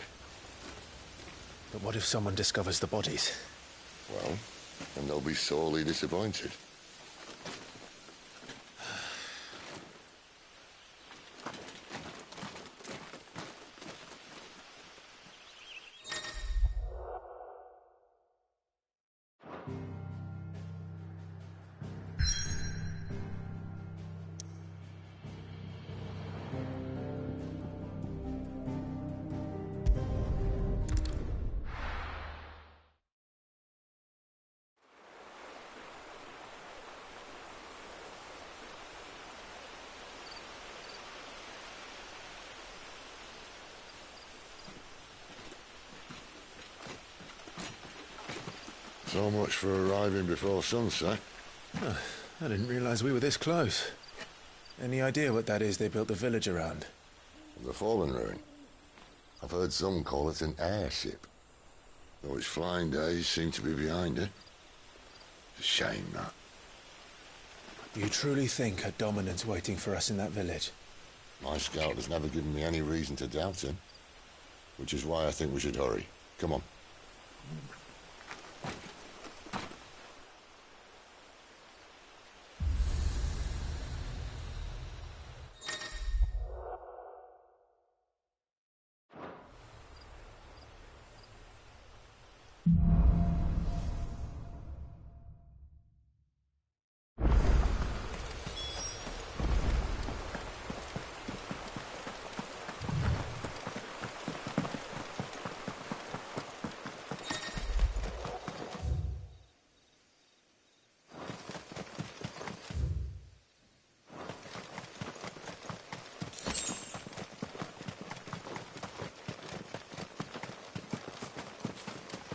B: But what if someone discovers the bodies?
H: Well, then they'll be sorely disappointed. So much for arriving before sunset.
B: Oh, I didn't realize we were this close. Any idea what that is they built the village around?
H: The Fallen Ruin. I've heard some call it an airship. Though its flying days seem to be behind it. It's a shame, that.
B: You truly think a dominant's waiting for us in that village?
H: My scout has never given me any reason to doubt him. Which is why I think we should hurry. Come on.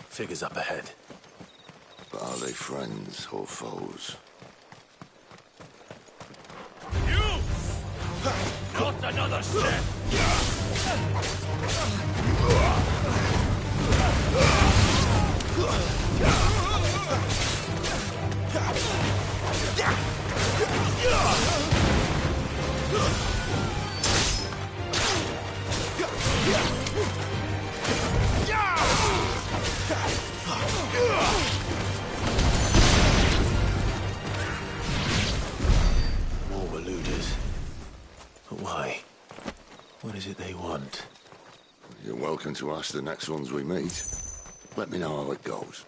G: Figures up ahead.
H: But are they friends or foes?
P: You! Not another step!
G: More Waludas. But why? What is it they want?
H: You're welcome to ask the next ones we meet. Let me know how it goes.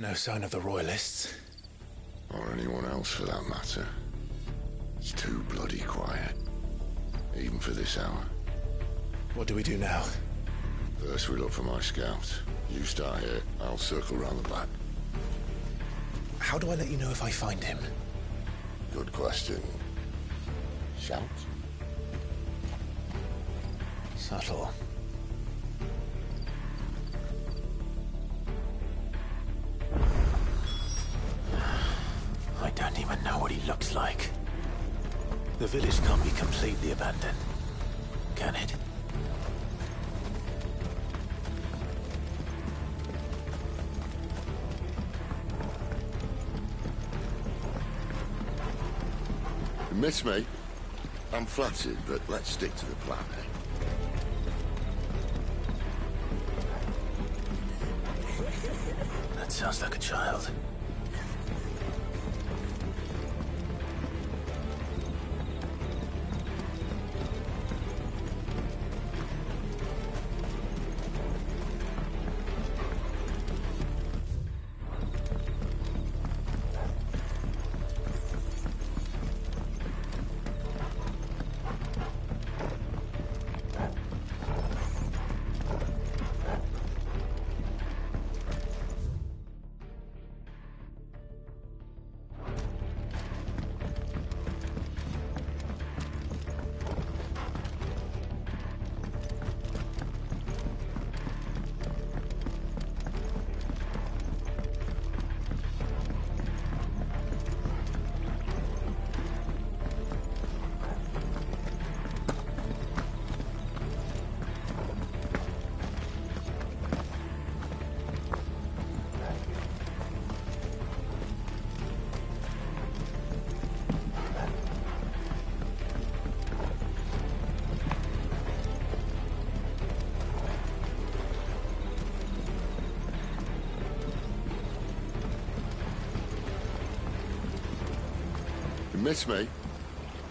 B: No sign of the Royalists.
H: Or anyone else for that matter. It's too bloody quiet. Even for this hour.
B: What do we do now?
H: First we look for my scout. You start here, I'll circle round the back.
B: How do I let you know if I find him?
H: Good question. Shout?
B: Subtle.
G: I don't even know what he looks like. The village can't be completely abandoned, can it?
H: You miss me? I'm flattered, but let's stick to the plan, eh?
G: That sounds like a child.
H: Miss me?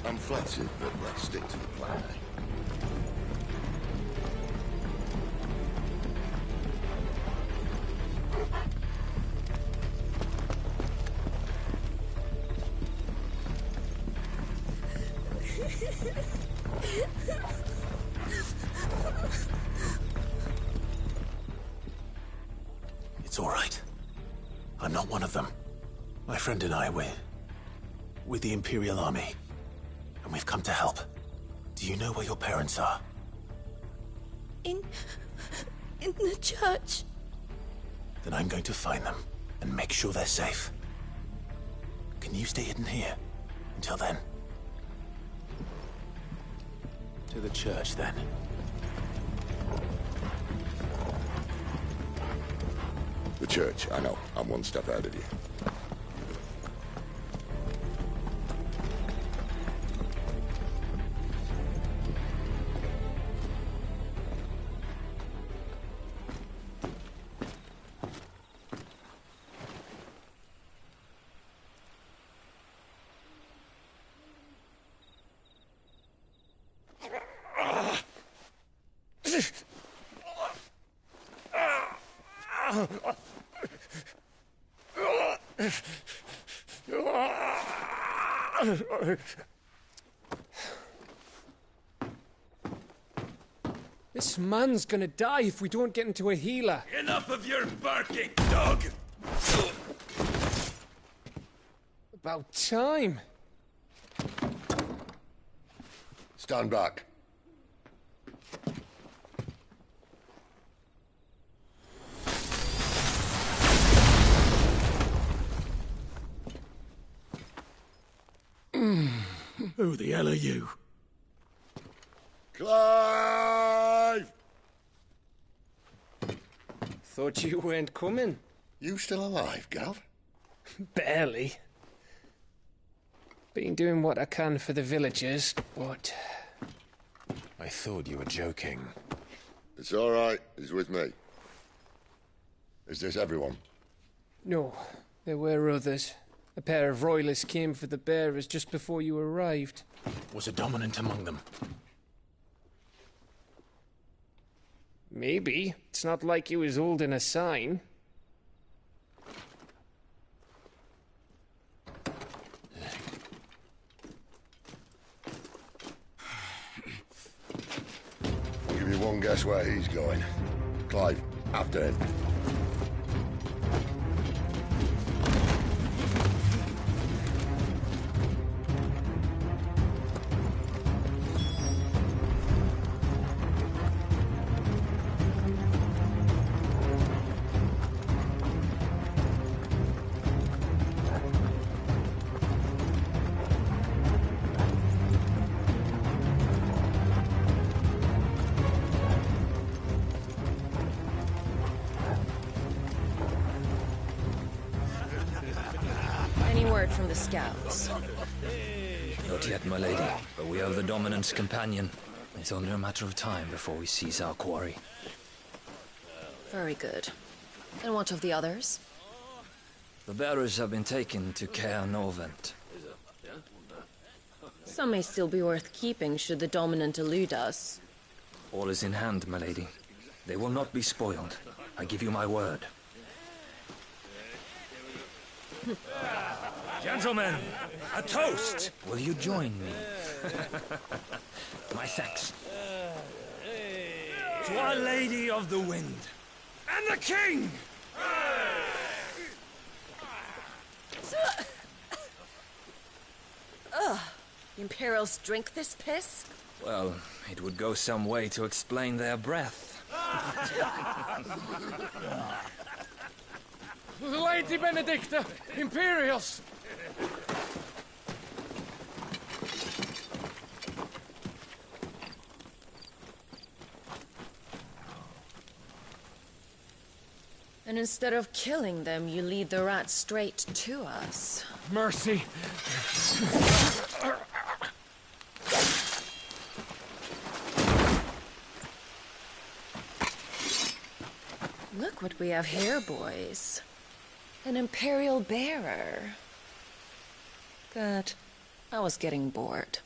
H: I'm flattered, but let's stick to the plan, eh?
G: It's all right. I'm not one of them. My friend and I, we're with the Imperial Army, and we've come to help. Do you know where your parents are?
F: In the church.
G: Then I'm going to find them and make sure they're safe. Can you stay hidden here until then? To the church, then.
H: The church, I know. I'm one step ahead of you.
Q: This man's gonna die if we don't get into a healer.
P: Enough of your barking, dog!
Q: About time.
H: Stand back.
P: Who the hell are you?
H: Clive!
Q: Thought you weren't coming.
H: You still alive, Gav?
Q: Barely. Been doing what I can for the villagers, but...
B: I thought you were joking.
H: It's all right. He's with me. Is this everyone?
Q: No, there were others. A pair of royalists came for the bearers just before you arrived.
G: Was a dominant among them?
Q: Maybe. It's not like he was holding a sign.
H: I'll give you one guess where he's going. Clive, after him.
F: From the scouts.
N: Not yet, my lady, but we have the Dominant's companion. It's only a matter of time before we seize our quarry.
F: Very good. And what of the others?
N: The bearers have been taken to Caer Norvent.
F: Some may still be worth keeping should the Dominant elude us.
N: All is in hand, my lady. They will not be spoiled. I give you my word.
P: Gentlemen, a toast!
N: Will you join me? My thanks.
P: To Our Lady of the Wind. And the King!
F: Ugh. The Imperials drink this piss?
N: Well, it would go some way to explain their breath.
Q: Lady Benedicta! Imperials!
F: And instead of killing them, you lead the rats straight to us.
Q: Mercy!
F: Look what we have here, boys. An Imperial bearer. Good. I was getting bored.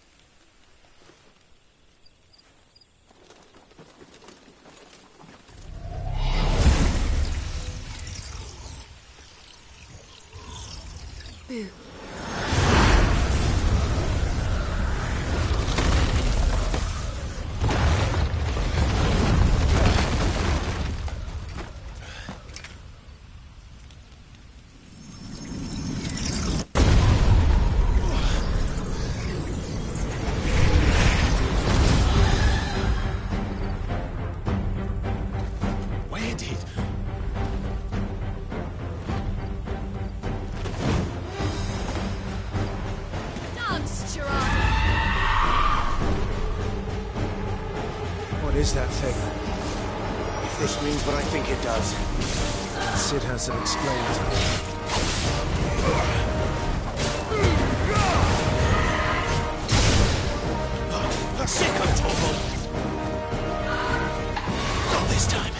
F: Boo.
B: What is that thing? If this means what I think it does, Cid has to explain to me.
G: Sick of Torvald! Not this time.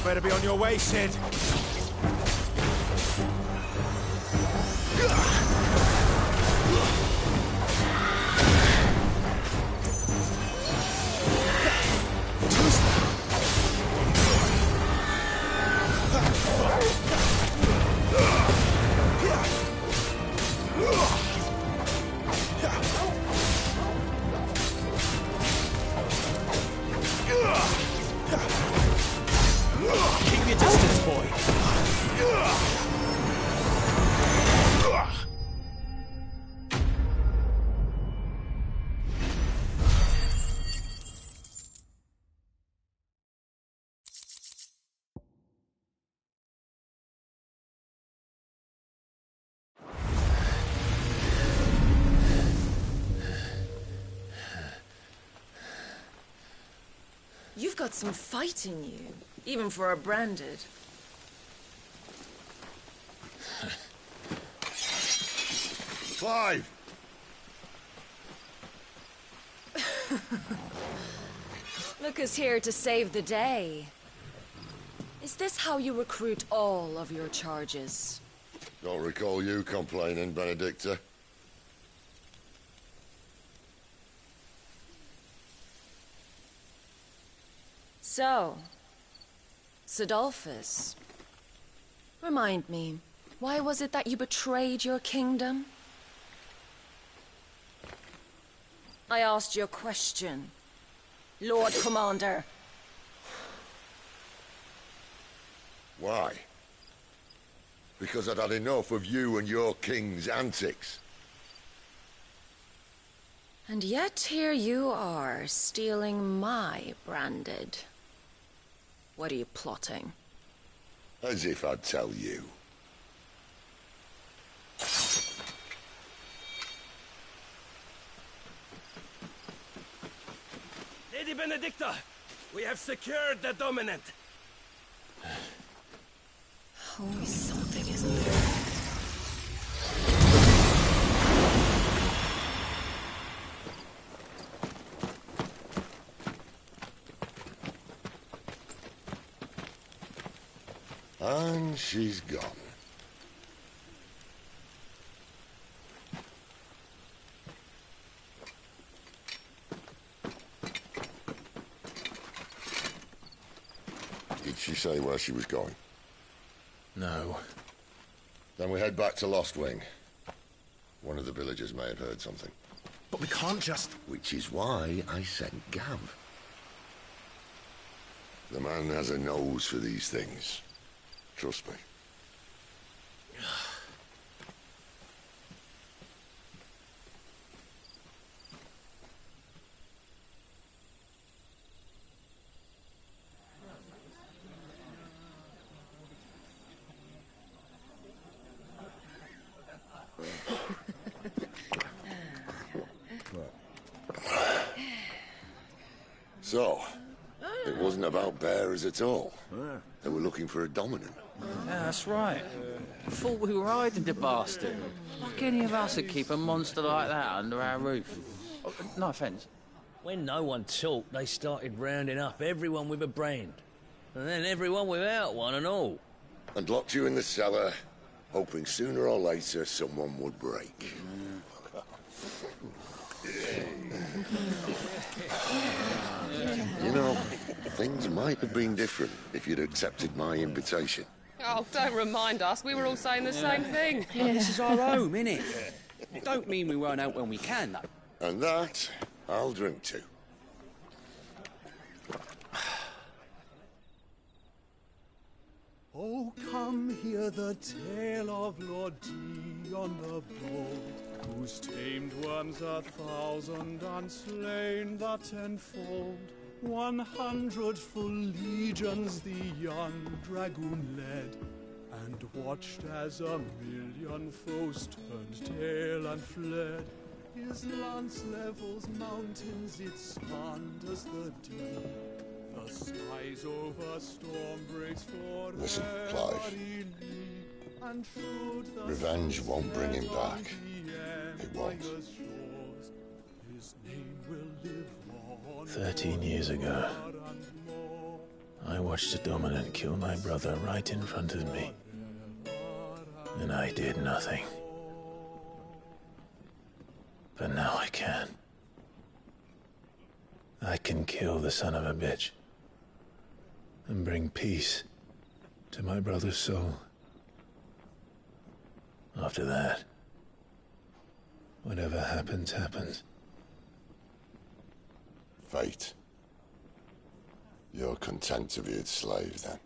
P: Better be on your way, Cid.
G: Keep your distance, boy.
F: You've got some fight in you, even for a branded.
H: Clive!
F: Look who's here to save the day. Is this how you recruit all of your charges?
H: Don't recall you complaining, Benedicta.
F: So, Cidolfus, remind me, why was it that you betrayed your kingdom? I asked you a question, Lord Commander.
H: Why? Because I'd had enough of you and your king's antics.
F: And yet here you are, stealing my branded. What are you plotting?
H: As if I'd tell you.
P: Lady Benedicta, we have secured the Dominant.
F: Always something, isn't there?
H: And she's gone. Did she say where she was going?
B: No.
H: Then we head back to Lost Wing. One of the villagers may have heard something.
B: But we can't just...
H: Which is why I sent Gav. The man has a nose for these things. Trust me. So, it wasn't about bearers at all. They were looking for a dominant.
D: Yeah, that's right. Thought we were hiding the bastard. Like any of us would keep a monster like that under our roof. Oh, no offence.
N: When no one talked, they started rounding up everyone with a brand. And then everyone without one and all.
H: And locked you in the cellar, hoping sooner or later someone would break. You know, things might have been different if you'd accepted my invitation.
R: Oh, don't remind us. We were all saying the same thing.
K: This is our home, innit? It don't mean we won't out when we can, though.
H: And that, I'll drink to.
S: Oh, come hear the tale of Lord Dion the Bold, who's tamed worms 1,000 and slain the 10-fold. 100 full legions the young dragoon led, and watched as 1,000,000 foes turned tail and fled. His lance levels mountains, it slanders the deep. The skies over storm breaks for
H: Listen, Clive. Revenge won't bring him back. It won't.
B: 13 years ago, I watched a dominant kill my brother right in front of me. And I did nothing. But now I can. I can kill the son of a bitch. And bring peace to my brother's soul. After that, whatever happens, happens.
H: Fate. You're content to be its slave, then?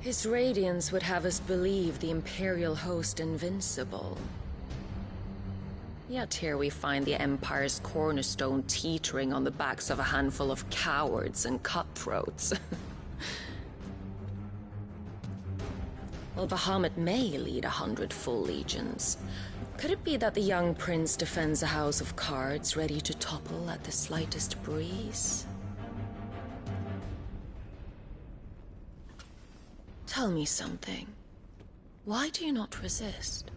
F: His radiance would have us believe the Imperial host invincible. Yet here we find the Empire's cornerstone teetering on the backs of a handful of cowards and cutthroats. Well, Bahamut may lead 100 full legions. Could it be that the young prince defends a house of cards ready to topple at the slightest breeze? Tell me something. Why do you not resist?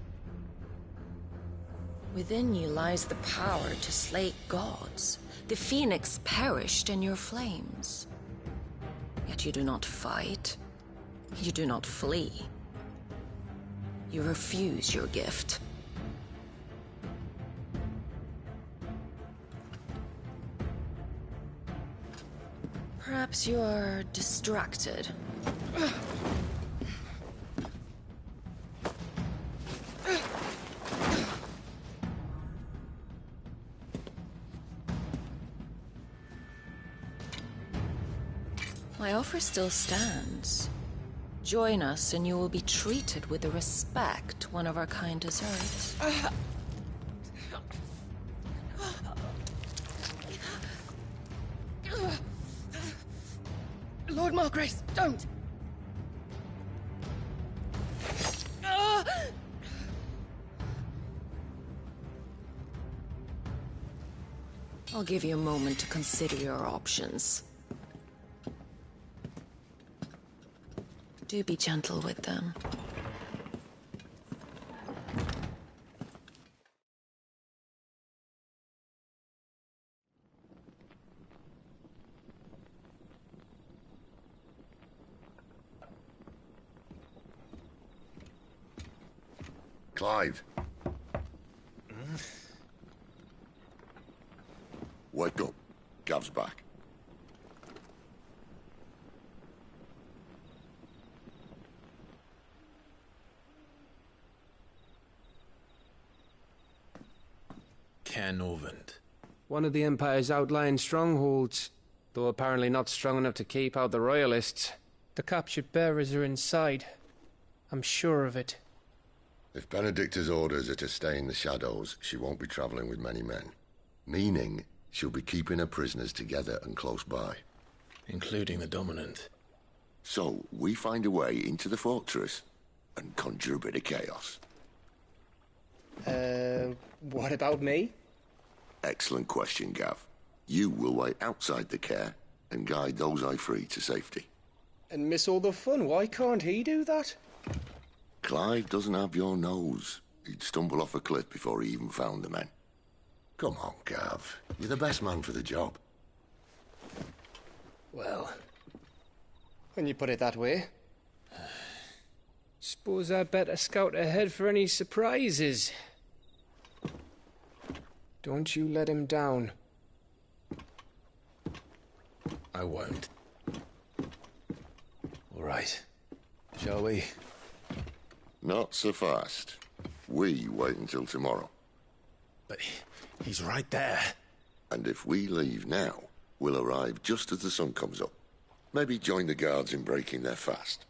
F: Within you lies the power to slay gods. The phoenix perished in your flames. Yet you do not fight. You do not flee. You refuse your gift. Perhaps you are distracted. My offer still stands. Join us and you will be treated with the respect one of our kind deserves.
R: Lord Margrace, don't!
F: I'll give you a moment to consider your options. Do be gentle with them.
H: Clive. Wake up. Gav's back.
B: Canovant.
Q: One of the Empire's outlying strongholds, though apparently not strong enough to keep out the Royalists. The captured bearers are inside. I'm sure of it.
H: If Benedicta's orders are to stay in the shadows, she won't be traveling with many men. Meaning, she'll be keeping her prisoners together and close by.
G: Including the Dominant.
H: So, we find a way into the fortress and conjure a bit of chaos.
Q: What about me?
H: Excellent question, Gav. You will wait outside the care and guide those I free to safety.
Q: And miss all the fun. Why can't he do that?
H: Clive doesn't have your nose. He'd stumble off a cliff before he even found the men. Come on, Gav. You're the best man for the job.
Q: Well, when you put it that way. Suppose I better scout ahead for any surprises. Don't you let him down.
G: I won't. All right. Shall we?
H: Not so fast. We wait until tomorrow.
G: But he's right there.
H: And if we leave now, we'll arrive just as the sun comes up. Maybe join the guards in breaking their fast.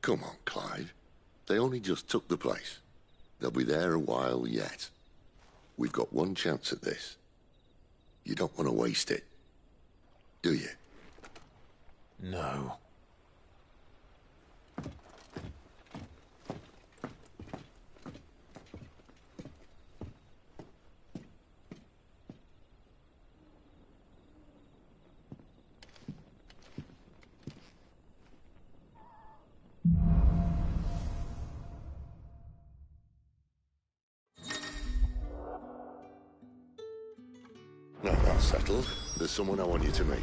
H: Come on, Clive. They only just took the place. They'll be there a while yet. We've got one chance at this. You don't want to waste it, do you?
G: No.
H: Now that's settled. There's someone I want you to meet.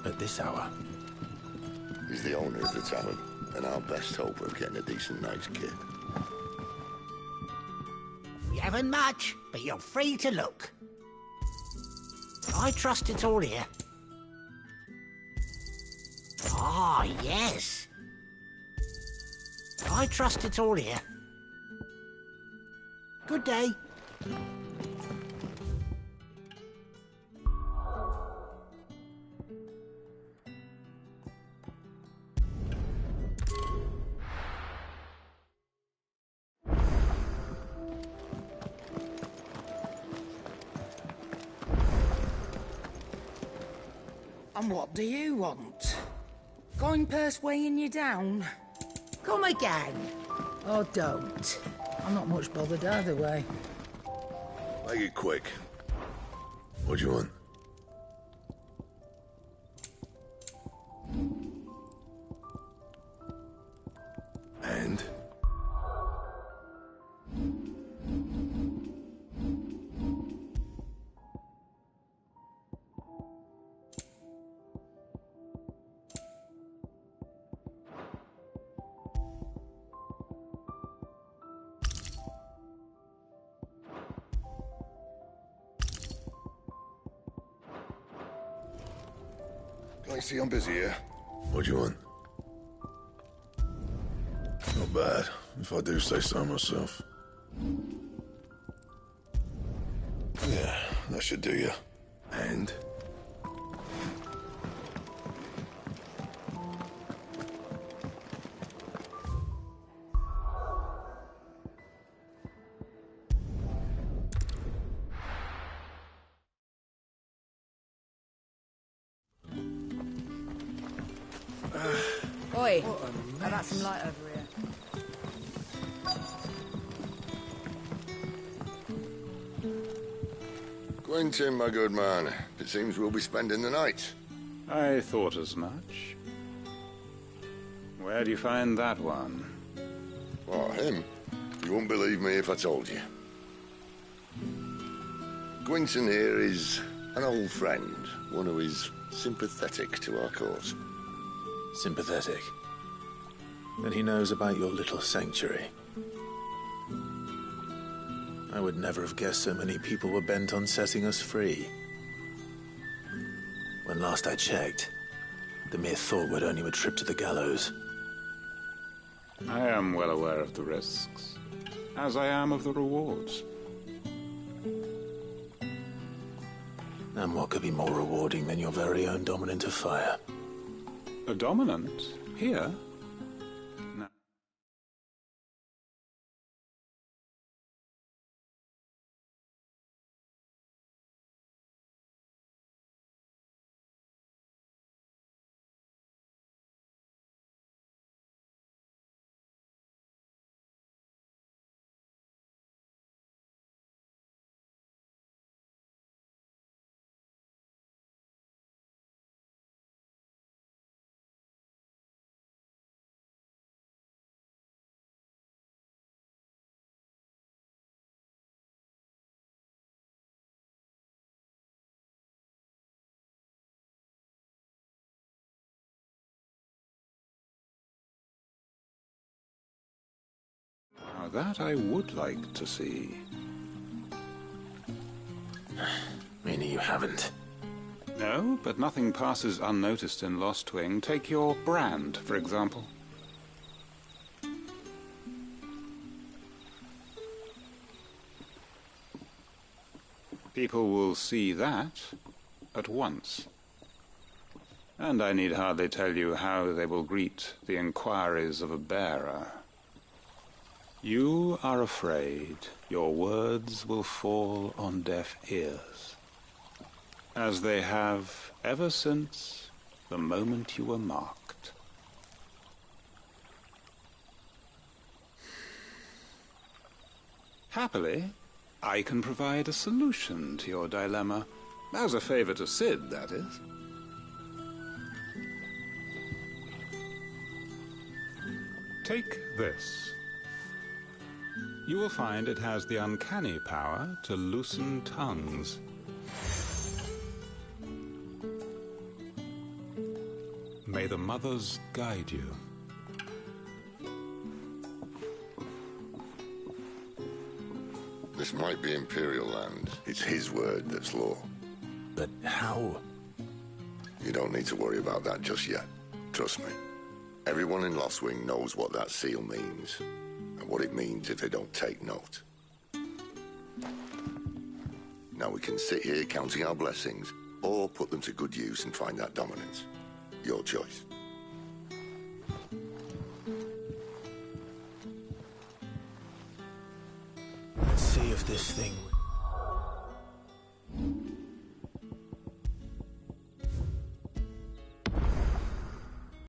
G: At this hour?
H: He's the owner of the tavern, and our best hope of getting a decent night's kit.
T: We haven't much, but you're free to look. I trust it's all here. Ah, yes. I trust it's all here. Good day.
L: And what do you want? Going purse weighing you down? Come again. Or don't. I'm not much bothered either way.
M: Make it quick. What do you want? And? I see I'm busy here. What do you want? Not bad, if I do say so myself. Yeah, that should do you. And?
J: Oi, how about some light over here?
H: Quentin, my good man. It seems we'll be spending the night.
U: I thought as much. Where do you find that one?
H: Oh, him? You wouldn't believe me if I told you. Quentin here is an old friend, one who is sympathetic to our cause.
G: Sympathetic? Then he knows about your little sanctuary. I would never have guessed so many people were bent on setting us free. When last I checked, The mere thought would earn you a trip to the gallows.
U: I am well aware of the risks, as I am of the rewards.
G: And what could be more rewarding than your very own dominant of fire?
U: A dominant? Here? No. Now that I would like to see.
G: Meaning you haven't?
U: No, but nothing passes unnoticed in Lostwing. Take your brand, for example. People will see that at once. And I need hardly tell you how they will greet the inquiries of a bearer. You are afraid your words will fall on deaf ears, as they have ever since the moment you were marked. Happily, I can provide a solution to your dilemma, as a favor to Cid, that is. Take this. You will find it has the uncanny power to loosen tongues. May the mothers guide you.
H: This might be Imperial land. It's his word that's law.
G: But how?
H: You don't need to worry about that just yet. Trust me. Everyone in Lostwing knows what that seal means, and what it means if they don't take note. Now we can sit here counting our blessings, or put them to good use and find that dominance. Your choice.
G: Let's see if this thing